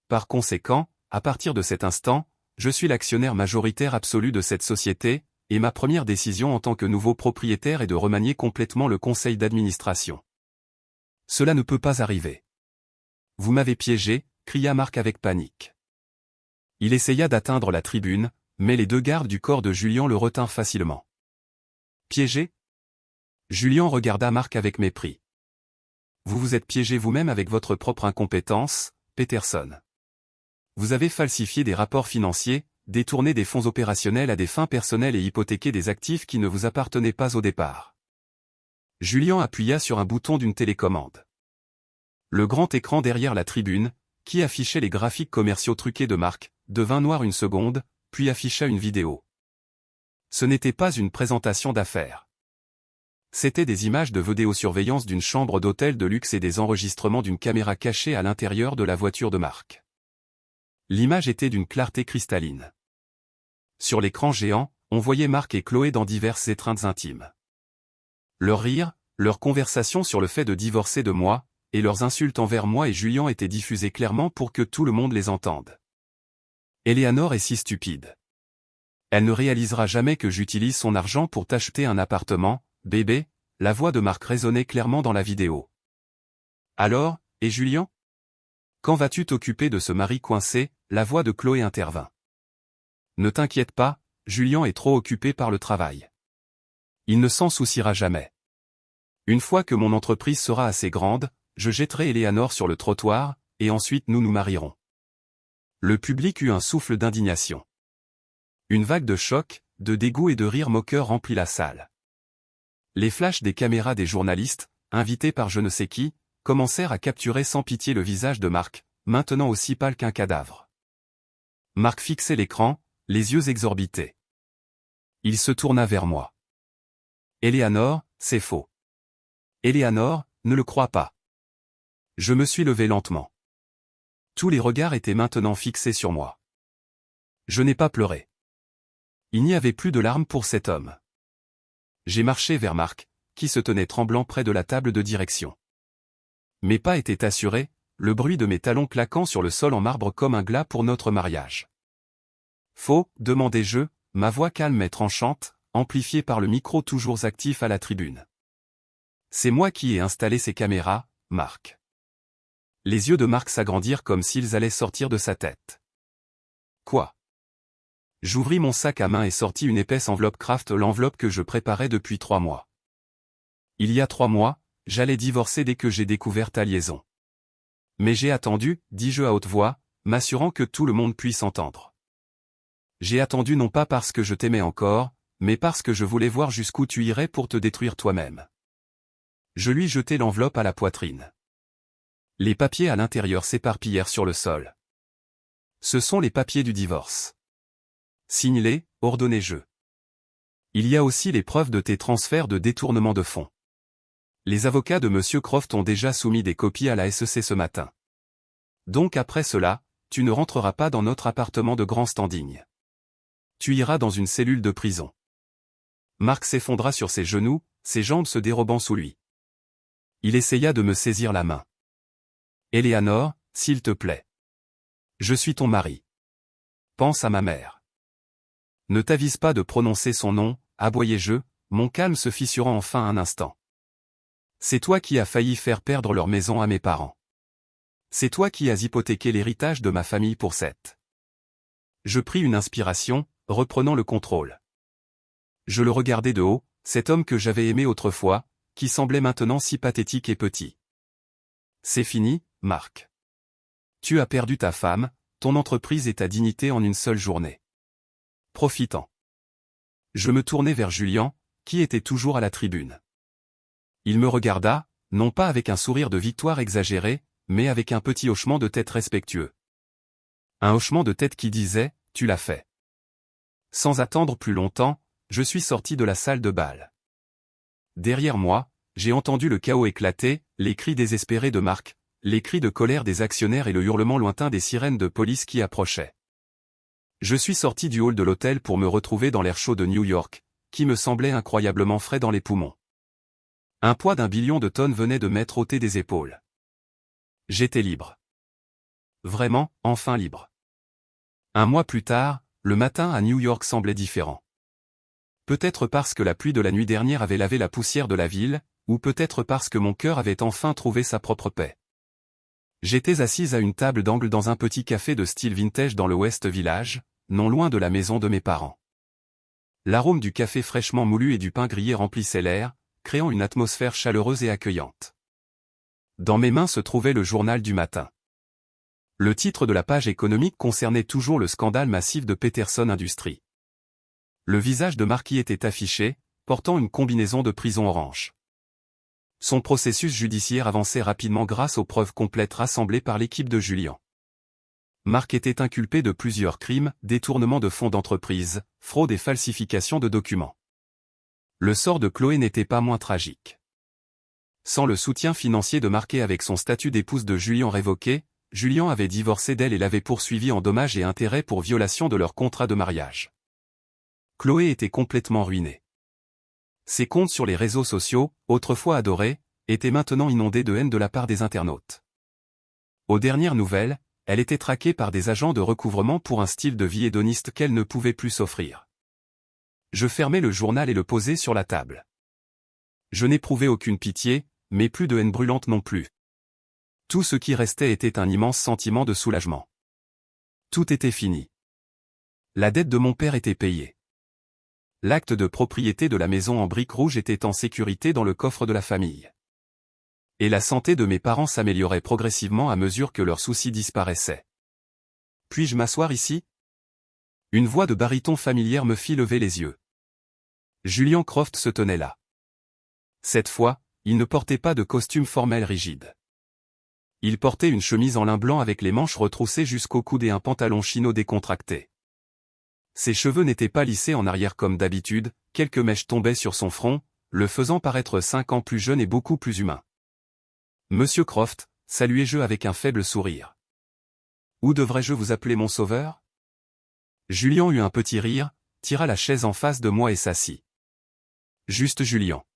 Par conséquent, à partir de cet instant, je suis l'actionnaire majoritaire absolu de cette société, et ma première décision en tant que nouveau propriétaire est de remanier complètement le conseil d'administration. Cela ne peut pas arriver. Vous m'avez piégé, cria Marc avec panique. Il essaya d'atteindre la tribune, mais les 2 gardes du corps de Julian le retinrent facilement. Piégé? Julian regarda Marc avec mépris. Vous vous êtes piégé vous-même avec votre propre incompétence, Peterson. Vous avez falsifié des rapports financiers, détourné des fonds opérationnels à des fins personnelles et hypothéqué des actifs qui ne vous appartenaient pas au départ. Julian appuya sur un bouton d'une télécommande. Le grand écran derrière la tribune, qui affichait les graphiques commerciaux truqués de Marc, devint noir une seconde, puis afficha une vidéo. Ce n'était pas une présentation d'affaires. C'étaient des images de vidéosurveillance d'une chambre d'hôtel de luxe et des enregistrements d'une caméra cachée à l'intérieur de la voiture de Marc. L'image était d'une clarté cristalline. Sur l'écran géant, on voyait Marc et Chloé dans diverses étreintes intimes. Leur rire, leur conversation sur le fait de divorcer de moi, et leurs insultes envers moi et Julian étaient diffusées clairement pour que tout le monde les entende. Eleanor est si stupide. Elle ne réalisera jamais que j'utilise son argent pour t'acheter un appartement, bébé, la voix de Marc résonnait clairement dans la vidéo. Alors, et Julian? Quand vas-tu t'occuper de ce mari coincé? La voix de Chloé intervint. Ne t'inquiète pas, Julian est trop occupé par le travail. Il ne s'en souciera jamais. Une fois que mon entreprise sera assez grande, je jetterai Eleanor sur le trottoir, et ensuite nous nous marierons. Le public eut un souffle d'indignation. Une vague de choc, de dégoût et de rire moqueur remplit la salle. Les flashs des caméras des journalistes, invités par je ne sais qui, commencèrent à capturer sans pitié le visage de Mark, maintenant aussi pâle qu'un cadavre. Mark fixait l'écran, les yeux exorbités. Il se tourna vers moi. Eleanor, c'est faux. Eleanor, ne le crois pas. Je me suis levé lentement. Tous les regards étaient maintenant fixés sur moi. Je n'ai pas pleuré. Il n'y avait plus de larmes pour cet homme. J'ai marché vers Mark, qui se tenait tremblant près de la table de direction. Mes pas étaient assurés, le bruit de mes talons claquant sur le sol en marbre comme un glas pour notre mariage. Faux, demandai-je, ma voix calme et tranchante, amplifiée par le micro toujours actif à la tribune. C'est moi qui ai installé ces caméras, Mark. Les yeux de Mark s'agrandirent comme s'ils allaient sortir de sa tête. Quoi? J'ouvris mon sac à main et sortis une épaisse enveloppe Kraft, l'enveloppe que je préparais depuis 3 mois. Il y a 3 mois, j'allais divorcer dès que j'ai découvert ta liaison. Mais j'ai attendu, dis-je à haute voix, m'assurant que tout le monde puisse entendre. J'ai attendu non pas parce que je t'aimais encore, mais parce que je voulais voir jusqu'où tu irais pour te détruire toi-même. Je lui jetai l'enveloppe à la poitrine. Les papiers à l'intérieur s'éparpillèrent sur le sol. Ce sont les papiers du divorce. Signe-les, ordonnai-je. Il y a aussi les preuves de tes transferts de détournement de fonds. Les avocats de M. Croft ont déjà soumis des copies à la SEC ce matin. Donc après cela, tu ne rentreras pas dans notre appartement de grand standing. Tu iras dans une cellule de prison. Mark s'effondra sur ses genoux, ses jambes se dérobant sous lui. Il essaya de me saisir la main. Eleanor, s'il te plaît. Je suis ton mari. Pense à ma mère. Ne t'avise pas de prononcer son nom, aboyai-je, mon calme se fissurant enfin un instant. C'est toi qui as failli faire perdre leur maison à mes parents. C'est toi qui as hypothéqué l'héritage de ma famille pour 7. Je pris une inspiration, reprenant le contrôle. Je le regardais de haut, cet homme que j'avais aimé autrefois, qui semblait maintenant si pathétique et petit. C'est fini, Mark. Tu as perdu ta femme, ton entreprise et ta dignité en une seule journée. Profitant. Je me tournai vers Julian, qui était toujours à la tribune. Il me regarda, non pas avec un sourire de victoire exagéré, mais avec un petit hochement de tête respectueux. Un hochement de tête qui disait, tu l'as fait. Sans attendre plus longtemps, je suis sorti de la salle de bal. Derrière moi, j'ai entendu le chaos éclater, les cris désespérés de Mark, les cris de colère des actionnaires et le hurlement lointain des sirènes de police qui approchaient. Je suis sorti du hall de l'hôtel pour me retrouver dans l'air chaud de New York, qui me semblait incroyablement frais dans les poumons. Un poids d'1 billion de tonnes venait de m'être ôté des épaules. J'étais libre. Vraiment, enfin libre. Un mois plus tard, le matin à New York semblait différent. Peut-être parce que la pluie de la nuit dernière avait lavé la poussière de la ville, ou peut-être parce que mon cœur avait enfin trouvé sa propre paix. J'étais assise à une table d'angle dans un petit café de style vintage dans le West Village, non loin de la maison de mes parents. L'arôme du café fraîchement moulu et du pain grillé remplissait l'air, créant une atmosphère chaleureuse et accueillante. Dans mes mains se trouvait le journal du matin. Le titre de la page économique concernait toujours le scandale massif de Peterson Industries. Le visage de Mark était affiché, portant une combinaison de prison orange. Son processus judiciaire avançait rapidement grâce aux preuves complètes rassemblées par l'équipe de Julian. Mark était inculpé de plusieurs crimes, détournement de fonds d'entreprise, fraude et falsification de documents. Le sort de Chloé n'était pas moins tragique. Sans le soutien financier de Mark et avec son statut d'épouse de Julian révoqué, Julian avait divorcé d'elle et l'avait poursuivi en dommages et intérêts pour violation de leur contrat de mariage. Chloé était complètement ruinée. Ses comptes sur les réseaux sociaux, autrefois adorés, étaient maintenant inondés de haine de la part des internautes. Aux dernières nouvelles, elle était traquée par des agents de recouvrement pour un style de vie hédoniste qu'elle ne pouvait plus s'offrir. Je fermai le journal et le posai sur la table. Je n'éprouvais aucune pitié, mais plus de haine brûlante non plus. Tout ce qui restait était un immense sentiment de soulagement. Tout était fini. La dette de mon père était payée. L'acte de propriété de la maison en briques rouges était en sécurité dans le coffre de la famille. Et la santé de mes parents s'améliorait progressivement à mesure que leurs soucis disparaissaient. Puis-je m'asseoir ici? Une voix de baryton familière me fit lever les yeux. Julian Croft se tenait là. Cette fois, il ne portait pas de costume formel rigide. Il portait une chemise en lin blanc avec les manches retroussées jusqu'au coude et un pantalon chino décontracté. Ses cheveux n'étaient pas lissés en arrière comme d'habitude, quelques mèches tombaient sur son front, le faisant paraître 5 ans plus jeune et beaucoup plus humain. Monsieur Croft, saluai-je avec un faible sourire. Où devrais-je vous appeler mon sauveur? Julian eut un petit rire, tira la chaise en face de moi et s'assit. Juste Julian.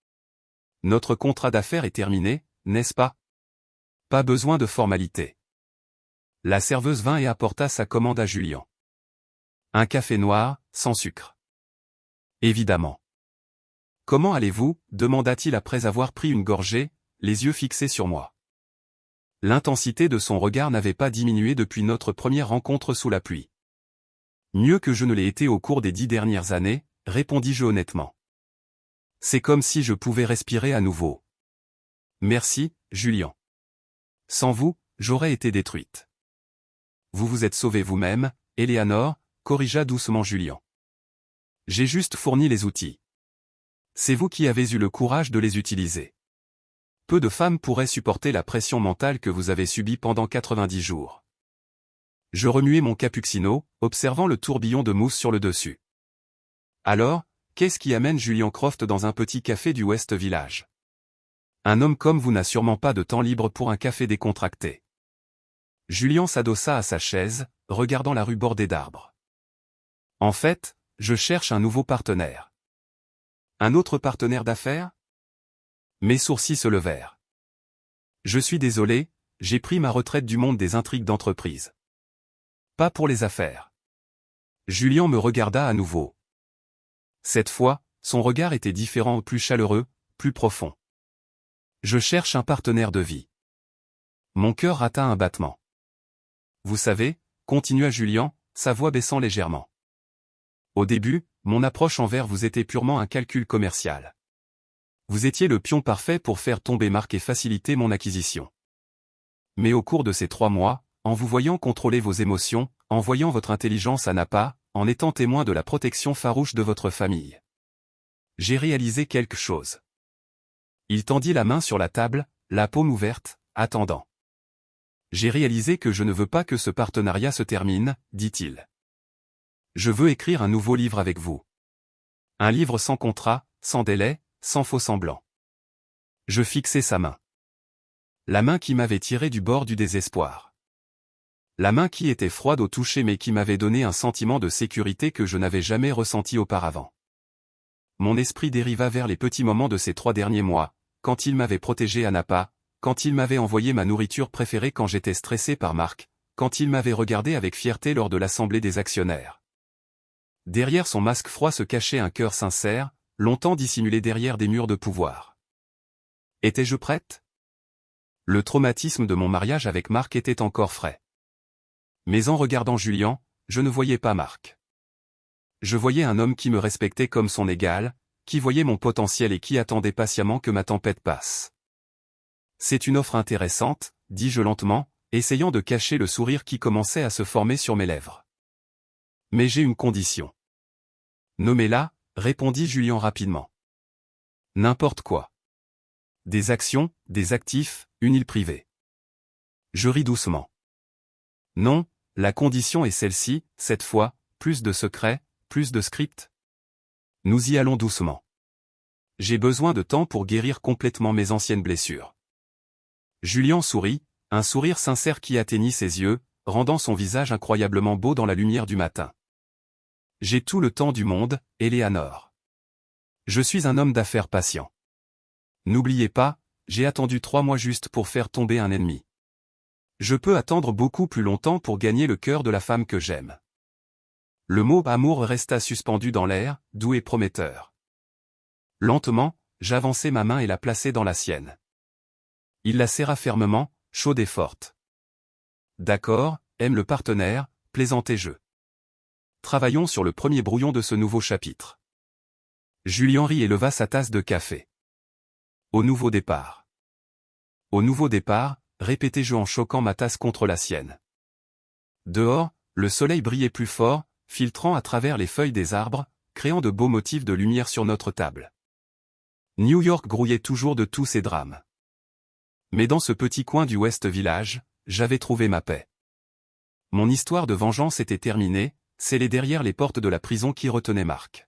Notre contrat d'affaires est terminé, n'est-ce pas? Pas besoin de formalité. La serveuse vint et apporta sa commande à Julian. Un café noir, sans sucre. Évidemment. Comment allez-vous? Demanda-t-il après avoir pris une gorgée, les yeux fixés sur moi. L'intensité de son regard n'avait pas diminué depuis notre première rencontre sous la pluie. Mieux que je ne l'ai été au cours des 10 dernières années, répondis-je honnêtement. C'est comme si je pouvais respirer à nouveau. Merci, Julian. Sans vous, j'aurais été détruite. Vous vous êtes sauvé vous-même, Eleanor, corrigea doucement Julian. J'ai juste fourni les outils. C'est vous qui avez eu le courage de les utiliser. Peu de femmes pourraient supporter la pression mentale que vous avez subie pendant 90 jours. Je remuai mon cappuccino, observant le tourbillon de mousse sur le dessus. Alors, qu'est-ce qui amène Julian Croft dans un petit café du West Village? Un homme comme vous n'a sûrement pas de temps libre pour un café décontracté. Julian s'adossa à sa chaise, regardant la rue bordée d'arbres. En fait, je cherche un nouveau partenaire. Un autre partenaire d'affaires? Mes sourcils se levèrent. Je suis désolé, j'ai pris ma retraite du monde des intrigues d'entreprise. Pas pour les affaires. Julian me regarda à nouveau. Cette fois, son regard était différent, plus chaleureux, plus profond. Je cherche un partenaire de vie. Mon cœur rata un battement. Vous savez, continua Julian, sa voix baissant légèrement. Au début, mon approche envers vous était purement un calcul commercial. Vous étiez le pion parfait pour faire tomber Mark et faciliter mon acquisition. Mais au cours de ces 3 mois, en vous voyant contrôler vos émotions, en voyant votre intelligence à Napa, en étant témoin de la protection farouche de votre famille, j'ai réalisé quelque chose. Il tendit la main sur la table, la paume ouverte, attendant. J'ai réalisé que je ne veux pas que ce partenariat se termine, dit-il. Je veux écrire un nouveau livre avec vous. Un livre sans contrat, sans délai, sans faux semblant. Je fixai sa main. La main qui m'avait tiré du bord du désespoir. La main qui était froide au toucher mais qui m'avait donné un sentiment de sécurité que je n'avais jamais ressenti auparavant. Mon esprit dériva vers les petits moments de ces 3 derniers mois, quand il m'avait protégé à Napa, quand il m'avait envoyé ma nourriture préférée quand j'étais stressé par Mark, quand il m'avait regardé avec fierté lors de l'assemblée des actionnaires. Derrière son masque froid se cachait un cœur sincère, longtemps dissimulé derrière des murs de pouvoir. Étais-je prête? Le traumatisme de mon mariage avec Mark était encore frais. Mais en regardant Julian, je ne voyais pas Mark. Je voyais un homme qui me respectait comme son égal, qui voyait mon potentiel et qui attendait patiemment que ma tempête passe. C'est une offre intéressante, dis-je lentement, essayant de cacher le sourire qui commençait à se former sur mes lèvres. Mais j'ai une condition. Nommez-la, répondit Julian rapidement. N'importe quoi. Des actions, des actifs, une île privée. Je ris doucement. Non, la condition est celle-ci, cette fois, plus de secrets, plus de script. Nous y allons doucement. J'ai besoin de temps pour guérir complètement mes anciennes blessures. Julian sourit, un sourire sincère qui atteignit ses yeux, rendant son visage incroyablement beau dans la lumière du matin. J'ai tout le temps du monde, Eleanor. Je suis un homme d'affaires patient. N'oubliez pas, j'ai attendu 3 mois juste pour faire tomber un ennemi. Je peux attendre beaucoup plus longtemps pour gagner le cœur de la femme que j'aime. Le mot amour resta suspendu dans l'air, doux et prometteur. Lentement, j'avançai ma main et la plaçai dans la sienne. Il la serra fermement, chaude et forte. D'accord, aime le partenaire, plaisantai-je. Travaillons sur le premier brouillon de ce nouveau chapitre. Julie Henry éleva sa tasse de café. Au nouveau départ. Au nouveau départ, répétai-je en choquant ma tasse contre la sienne. Dehors, le soleil brillait plus fort, filtrant à travers les feuilles des arbres, créant de beaux motifs de lumière sur notre table. New York grouillait toujours de tous ses drames. Mais dans ce petit coin du West Village, j'avais trouvé ma paix. Mon histoire de vengeance était terminée, scellée derrière les portes de la prison qui retenait Mark.